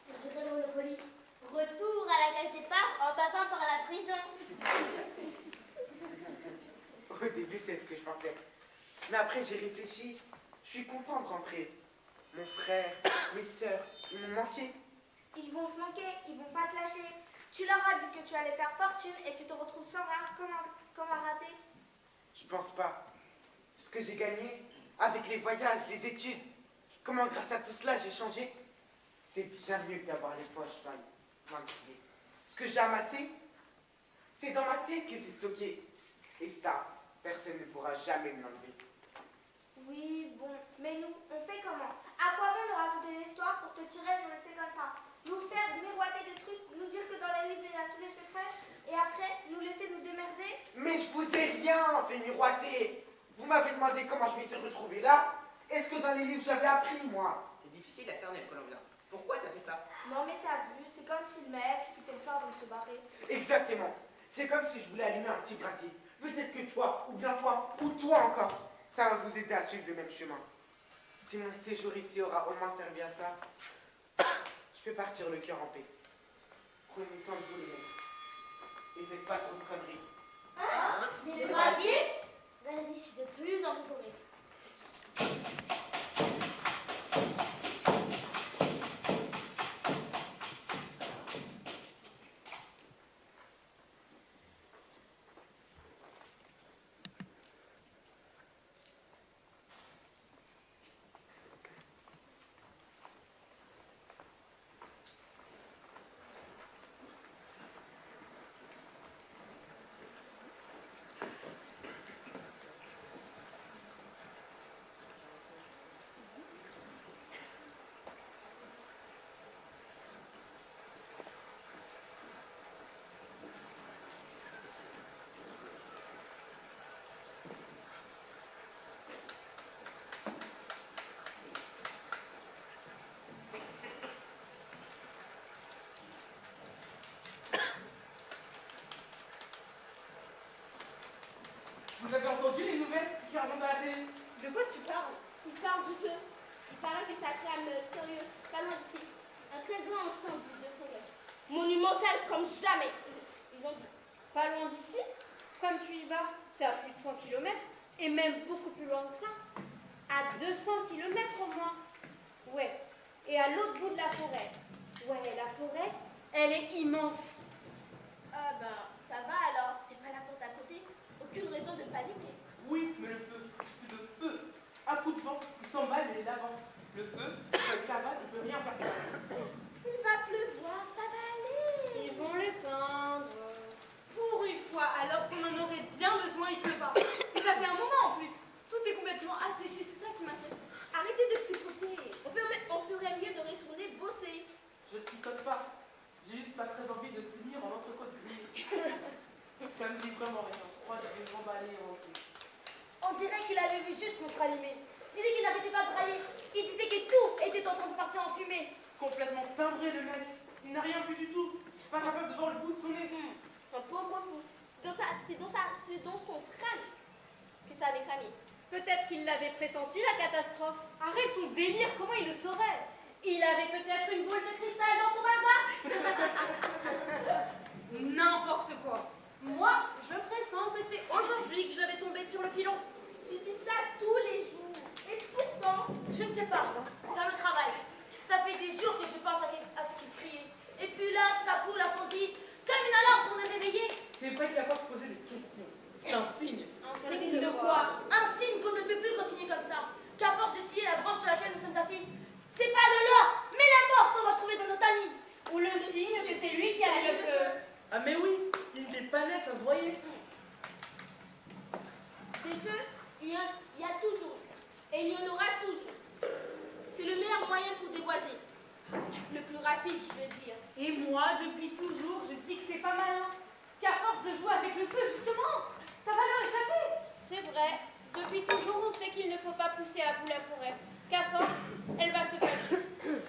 Je dirais le Monopoly. Retour à la case départ en passant par la prison. Au début, c'est ce que je pensais. Mais après, j'ai réfléchi. Je suis content de rentrer. Mon frère, mes sœurs, ils m'ont manqué. Ils vont se manquer, ils vont pas te lâcher. Tu leur as dit que tu allais faire fortune et tu te retrouves sans rien comme un raté. Je pense pas. Ce que j'ai gagné avec les voyages, les études, comment grâce à tout cela j'ai changé, c'est bien mieux que d'avoir les poches plein de billets. Ce que j'ai amassé, c'est dans ma tête que c'est stocké. Et ça, personne ne pourra jamais me l'enlever. Oui, bon, mais nous, on fait comment? À quoi bon nous raconter des histoires pour te tirer et nous laisser comme ça? Nous faire miroiter des trucs, nous dire que dans les livres il y a tous les secrets, et après nous laisser nous démerder? Mais je vous ai rien fait miroiter. Vous m'avez demandé comment je m'étais retrouvé là. Est-ce que dans les livres j'avais appris, moi? C'est difficile à cerner, le Colombien. Pourquoi t'as fait ça? Non mais t'as vu, c'est comme si le mec foutait le feu avant de se barrer. Exactement. C'est comme si je voulais allumer un petit brasier. Peut-être que toi, ou bien toi, ou toi encore, ça va vous aider à suivre le même chemin. Si mon séjour ici aura au moins servi à ça, je peux partir le cœur en paix. Prenez soin de vous, les mecs. Et faites pas trop de conneries. Hein? Des brasiers? Vas-y, je suis de plus en plus correct. Vous avez entendu les nouvelles, ce qui remonte à la télé? De quoi tu parles? Il parle du feu. Il paraît que ça crame sérieux, pas loin d'ici. Un très grand incendie de forêt. Monumental comme jamais. Ils ont dit. Pas loin d'ici? Comme tu y vas, c'est à plus de 100 km, et même beaucoup plus loin que ça. À 200 km au moins. Ouais, et à l'autre bout de la forêt. Ouais, la forêt, elle est immense. Ah ben, ça va alors. C'est pas la porte à côté. Aucune raison de paniquer. Oui, mais le feu, c'est plus de feu. Un coup de vent, il s'emballe et il avance. Le feu, le cavale, il peut rien faire. Il va pleuvoir, ça va aller. Ils vont l'éteindre. Pour une fois, alors qu'on en aurait bien besoin, il pleut pas. Mais ça fait un moment en plus. Tout est complètement asséché, c'est ça qui m'inquiète. Arrêtez de psychoter. On ferait mieux de retourner bosser. Je ne psychote pas. J'ai juste pas très envie de dirait qu'il avait vu juste notre animé. Celui qui n'arrêtait pas de brailler, qui disait que tout était en train de partir en fumée. Complètement timbré, le mec. Il n'a rien vu du tout. Pas capable de voir le bout de son nez. Un pauvre fou. C'est dans son crâne que ça avait cramé. Peut-être qu'il l'avait pressenti, la catastrophe. Arrête ton délire, comment il le saurait? Il avait peut-être une boule de cristal dans son barda. N'importe quoi. Moi, je pressens que c'est aujourd'hui que je vais tomber sur le filon. Tu dis ça tous les jours. Et pourtant, Je ne sais pas, ça me travaille. Ça fait des jours que je pense à ce qu'il criait. Et puis là, tout à coup, l'incendie, comme une alarme pour nous réveiller. C'est vrai qu'il n'a pas se poser des questions. C'est un signe. Un signe de quoi? Un signe qu'on ne peut plus continuer comme ça. Qu'à force de scier la branche sur laquelle nous sommes assis, c'est pas de l'or, mais la mort qu'on va trouver dans notre ami. Ou le signe que c'est lui qui a mis le feu. Ah mais oui, il n'était pas net, ça se voyait. des feux, il y a toujours. Et il y en aura toujours. C'est le meilleur moyen pour déboiser. Le plus rapide, je veux dire. Et moi, depuis toujours, je dis que c'est pas malin. Qu'à force de jouer avec le feu, justement, ça va leur échapper. C'est vrai. Depuis toujours, on sait qu'il ne faut pas pousser à bout la forêt. Qu'à force, elle va se cacher.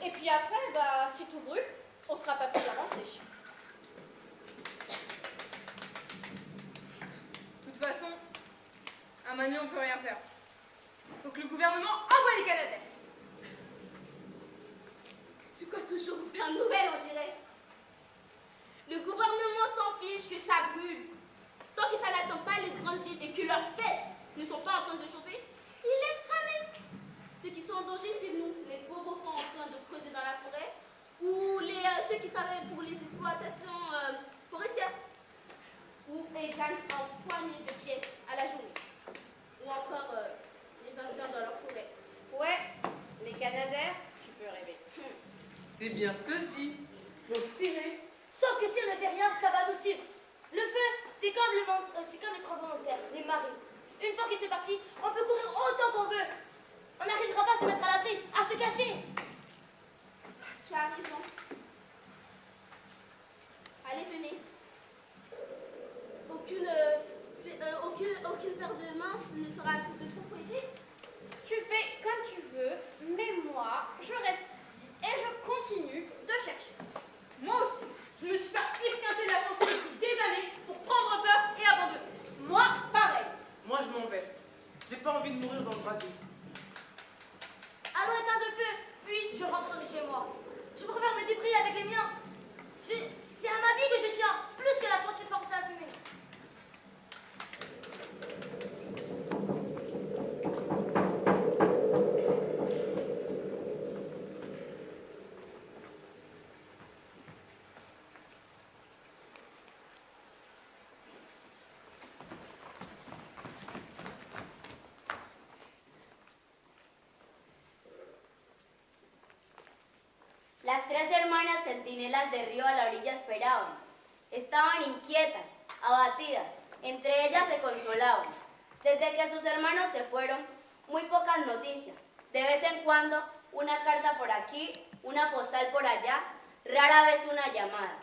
Et puis après, bah, si tout brûle, on sera pas plus avancé. De toute façon, à Manu, on peut rien faire. Faut que le gouvernement envoie des Canadiens. Tu crois toujours une plein de nouvelles, on dirait. Le gouvernement s'en fiche que ça brûle. Tant que ça n'atteint pas les grandes villes et que leurs fesses ne sont pas en train de chauffer, ils laissent cramer. Ceux qui sont en danger, c'est nous, les pauvres enfants en train de creuser dans la forêt, ou ceux qui travaillent pour les exploitations forestières, où ils gagnent un poignet de pièces à la journée, ou encore les anciens dans leur forêt. Ouais, les Canadaires, tu peux rêver. C'est bien ce que je dis. Faut se tirer. Sauf que si on ne fait rien, ça va nous suivre. Le feu, c'est comme le tremblement de terre, les marées. Une fois que c'est parti, on peut courir autant qu'on veut. On n'arrivera pas à se mettre à l'abri, à se cacher. Tu as raison. Allez, venez. Aucune paire de mains ne sera de trop pour aider. Tu fais comme tu veux, mais moi, je reste ici et je continue de chercher. Moi aussi, je me suis fait esquinter la santé depuis des années pour prendre peur et abandonner. Moi, pareil. Moi je m'en vais. J'ai pas envie de mourir dans le brasier. Allons éteindre le feu, puis je rentrerai chez moi. Je préfère me débrouiller avec les miens. C'est à ma vie que je tiens, plus que la frontière de forcer à fumer. Las tres hermanas centinelas de río a la orilla esperaban. Estaban inquietas, abatidas, entre ellas se consolaban. Desde que sus hermanos se fueron, muy pocas noticias. De vez en cuando, una carta por aquí, una postal por allá, rara vez una llamada.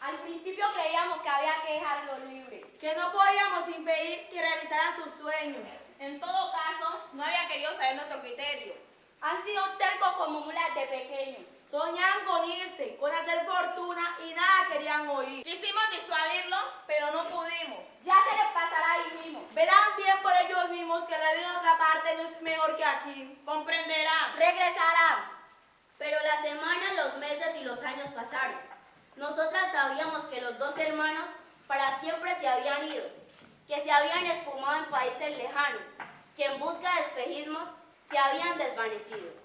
Al principio creíamos que había que dejarlos libres. Que no podíamos impedir que realizaran sus sueños. En todo caso, no había querido saber nuestro criterio. Han sido tercos como mulas de pequeños. Soñaban con irse, con hacer fortuna y nada querían oír. Quisimos disuadirlo, pero no pudimos. Ya se les pasará ahí mismo. Verán bien por ellos mismos que la vida en otra parte no es mejor que aquí. Comprenderán. Regresarán. Pero las semanas, los meses y los años pasaron. Nosotras sabíamos que los dos hermanos para siempre se habían ido, que se habían espumado en países lejanos, que en busca de espejismos se habían desvanecido.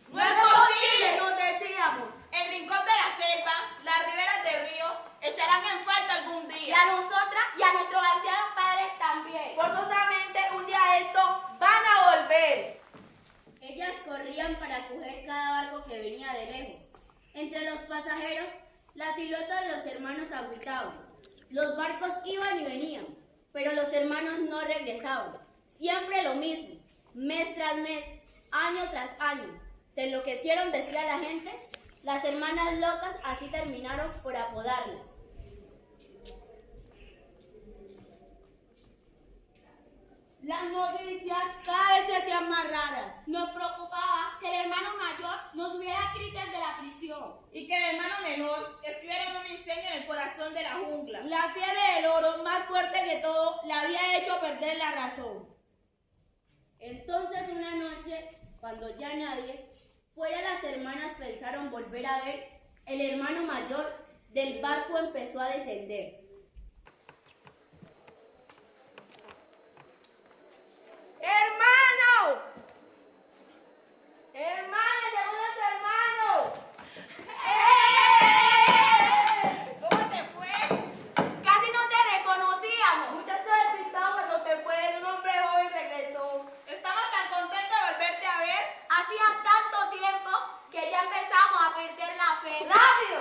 No es posible, nos decíamos. El rincón de la selva, las riberas del río, echarán en falta algún Y día. a nosotras y a nuestros ancianos padres también. Forzosamente, un día estos van a volver. Ellas corrían para coger cada barco que venía de lejos. Entre los pasajeros, la silueta de los hermanos agüitaban. Los barcos iban y venían, pero los hermanos no regresaban. Siempre lo mismo, mes tras mes, año tras año. Se enloquecieron, decía la gente, Las hermanas locas así terminaron por apodarlas. Las noticias cada vez se hacían más raras. Nos preocupaba que el hermano mayor no subiera críticas de la prisión. Y que el hermano menor estuviera en un incendio en el corazón de la jungla. La fiebre del oro, más fuerte que todo, le había hecho perder la razón. Entonces una noche, cuando ya nadie, fuera las hermanas pensaron volver a ver, el hermano mayor del barco empezó a descender. ¡Hermano! ¡Hermano, llegó nuestro hermano! ¿Cómo te fue? Casi no te reconocíamos. Muchacho despistado cuando se fue, un hombre joven regresó. Estaba tan contento de volverte a ver. Hacía tanto tiempo que ya empezamos a perder la fe. ¡Rápido!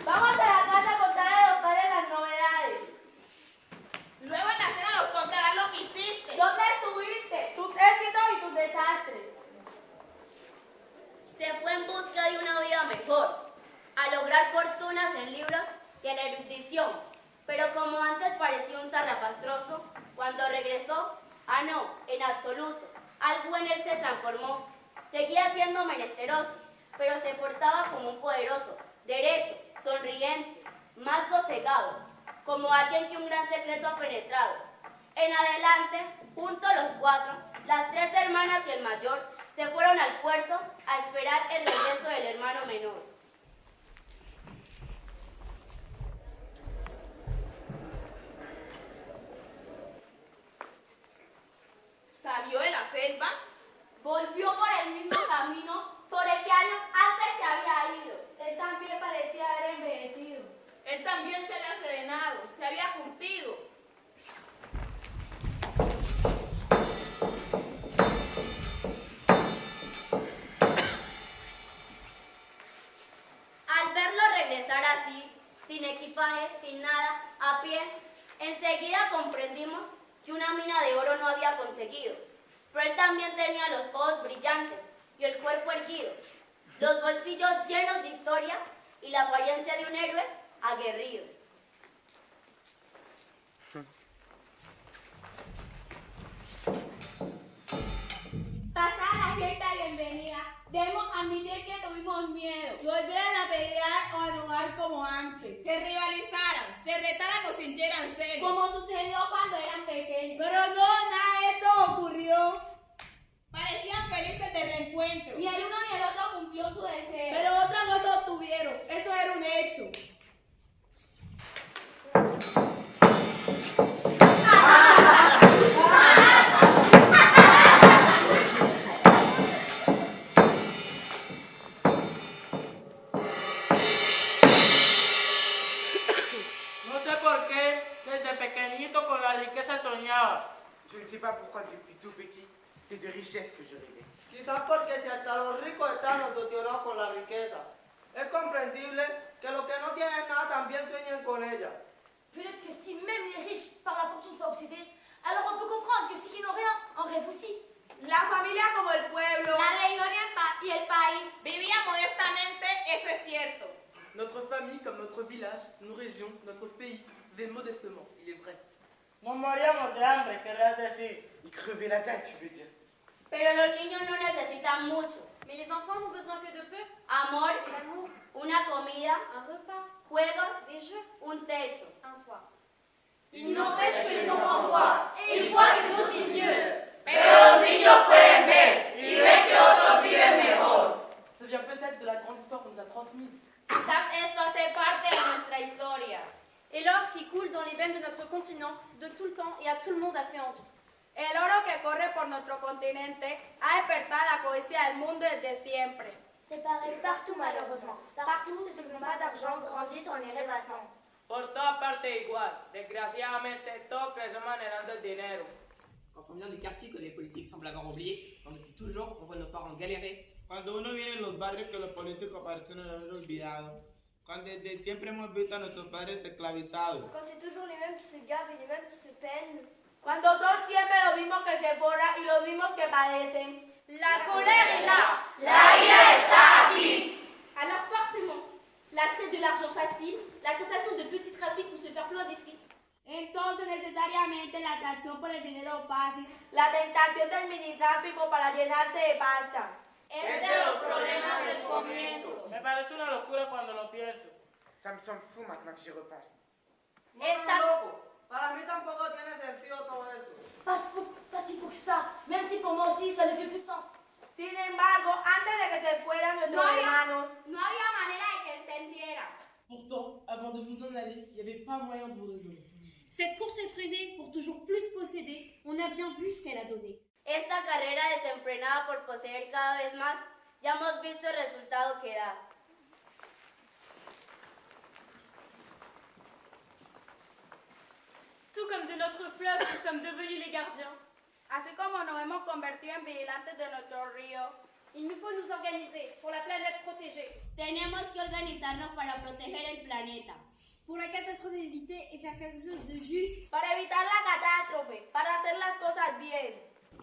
Vamos a la casa a contar a los padres las novedades. Luego en la cena nos contarás lo que hiciste. ¿Dónde estuviste? Tus éxitos y tus desastres. Se fue en busca de una vida mejor, a lograr fortunas en libros y en erudición, pero como antes parecía un zarrapastroso, cuando regresó, no, en absoluto, algo en él se transformó. Seguía siendo menesteroso, pero se portaba como un poderoso, derecho, sonriente, más sosegado, como alguien que un gran secreto ha penetrado. En adelante, juntos los cuatro, las tres hermanas y el mayor, se fueron al puerto a esperar el regreso del hermano menor. Salió de la selva. Volvió por el mismo camino por el que años antes se había ido. Él también parecía haber envejecido. Él también se había serenado, se había curtido. Al verlo regresar así, sin equipaje, sin nada, a pie, enseguida comprendimos que una mina de oro no había conseguido. Pero él también tenía los ojos brillantes y el cuerpo erguido, los bolsillos llenos de historia y la apariencia de un héroe aguerrido. Pasada la fiesta de bienvenida, debemos admitir que tuvimos miedo. Que volvieran a pelear o a jugar como antes. Que rivalizaran, se retaran o sintieran celos. Como sucedió cuando eran pequeños. Pero no, nada de esto ocurrió. Parecían felices de reencuentro. Ni el uno ni el otro cumplió su deseo. Pero otros no se obtuvieron. Eso era un hecho. No sé por qué, desde pequeñito con la riqueza soñaba. Je ne sais pas pourquoi depuis tout petit, c'est de richesse que je rêvais. Quizás porque si hasta los ricos están obsesionados con la riqueza. Es comprensible que los que no tienen nada también sueñen con ella. Peut-être que si même les riches par la fortune sont obsédés, alors on peut comprendre que ceux qui n'ont rien en rêvent aussi. La familia como el pueblo. La región y el país. Vivía modestamente, eso es cierto. Notre famille, comme notre village, nos régions, notre pays, vivent modestement, il est vrai. Nos moríamos de hambre, querrás decir. Ils crevaient la dalle, tu veux dire. Pero los niños no necesitan mucho. Mais les enfants n'ont besoin que de peu. Amor, L'amour, una comida, un repas, juegos, des jeux, un techo. un toit. Il n'empêche que les enfants voient, et ils voient que d'autres vivent mieux. Pero los niños pueden ver y ven que otros viven mejor. Ça vient peut-être de la grande histoire qu'on nous a transmise. Quizás esto hace parte de nuestra historia. Et l'or qui coule dans les veines de notre continent, de tout le temps et à tout le monde a fait envie. El oro que corre por nuestro continente ha despertado la codicia del mundo desde siempre. C'est pareil partout malheureusement. Partout, ceux qui n'ont pas d'argent grandissent en y rêvassant. Por todas partes igual. Desgraciadamente, todos crecemos anhelando el dinero. Quand on vient des quartiers que les politiques semblent avoir oubliés, donc depuis toujours, on voit nos parents galérer. Cuando uno viene en los barrios que los políticos parecen haber olvidado. Cuando desde siempre hemos visto a nuestros padres esclavizados. Quand c'est toujours les mêmes qui se gavent et les mêmes qui se peinent. Cuando son siempre los mismos que se forran y los mismos que padecen. La colère est là. La ira está aquí. fascinación por el dinero fácil, la tentación del minitráfico para llenarse de pasta. Es de los problemas del comienzo. Me parece una locura cuando lo pienso. Ça me semble fou maintenant que j'y repense. Esta- loco. Para mí tampoco tiene sentido todo eso. Pas si fou que ça. Même si pour moi aussi, ça ne fait plus sens. Sin embargo, antes de que se fueran nuestros hermanos, No había manera de que entendiera. Pourtant, avant de vous en aller, il n'y avait pas moyen de vous raisonner. Cette course effrénée pour toujours plus posséder, on a bien vu ce qu'elle a donné. Esta carrera desenfrenada por poseer cada vez más, ya hemos visto el resultado que da. Tout comme de notre fleuve, nous sommes devenus les gardiens. así como nos hemos convertido en vigilantes de nuestro río, Il nous faut nous organiser pour la planète protégée. Tenemos que organizarnos para proteger el planeta. Pour la catastrophe éviter et faire quelque chose de juste. para evitar la catástrofe, para hacer las cosas bien.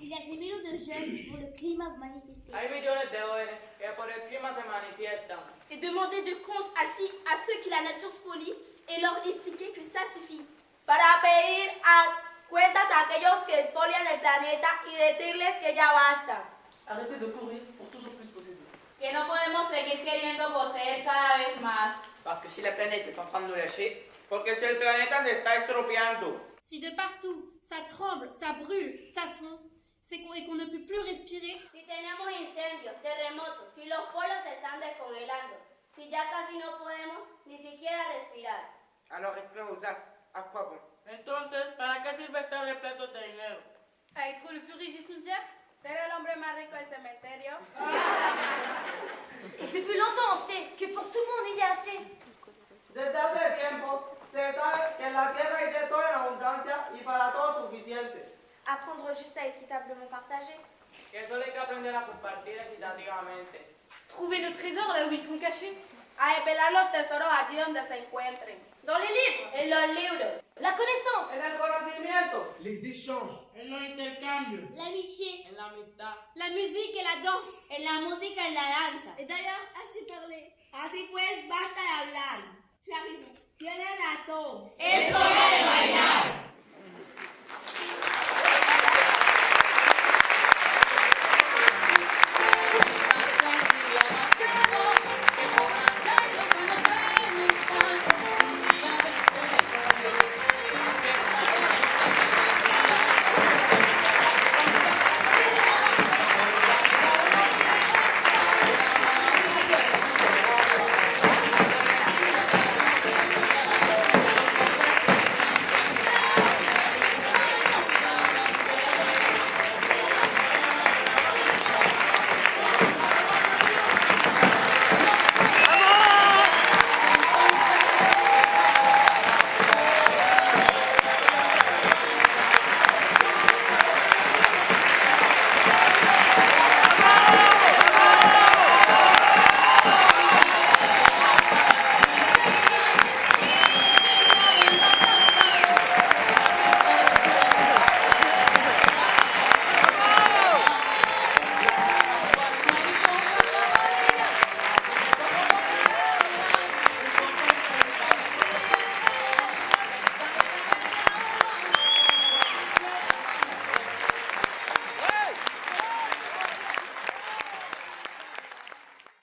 Il y a des millions de jeunes pour le climat manifester. Hay millones de jóvenes que por el clima se manifiestan. Et demander de compte à ceux qui la nature spolie et leur expliquer que ça suffit. Para pedir cuentas a aquellos que expolian el planeta y decirles que ya basta. Arrêtez de courir pour toujours plus posséder. Que no podemos seguir queriendo poseer cada vez más. Parce que si la planète est en train de nous lâcher, Porque si el planeta se está estropeando. Si de partout, ça tremble, ça brûle, ça fond, et qu'on ne peut plus respirer, Si tenemos incendios, terremotos, si los polos se están descongelando, si ya casi no podemos ni siquiera respirar. Alors être plein aux as, à quoi bon? Entonces, ¿para qué sirve estar repleto de dinero? À être le plus riche du cimetière? Ser el hombre más rico del cementerio. Depuis longtemps, on sait que pour tout le monde, il y a assez. Desde hace tiempo se sabe que en la tierra hay de todo en abundancia y para todo suficiente. Apprendre juste à équitablement partager. Que solo hay que aprender a compartir equitativamente. Trouver le trésor là où ils sont cachés. A desvelar los tesoros allí donde se encuentren. Dans les livres. En los libros, La connaissance. En el conocimiento. Les échanges, En los intercambios. l'amitié, En la amistad. la musique et la danse. en la música, en la danza. Et d'ailleurs, assez parlé. Así pues, basta de hablar. Tu as raison. Tienes razón. ¡Es hora de bailar!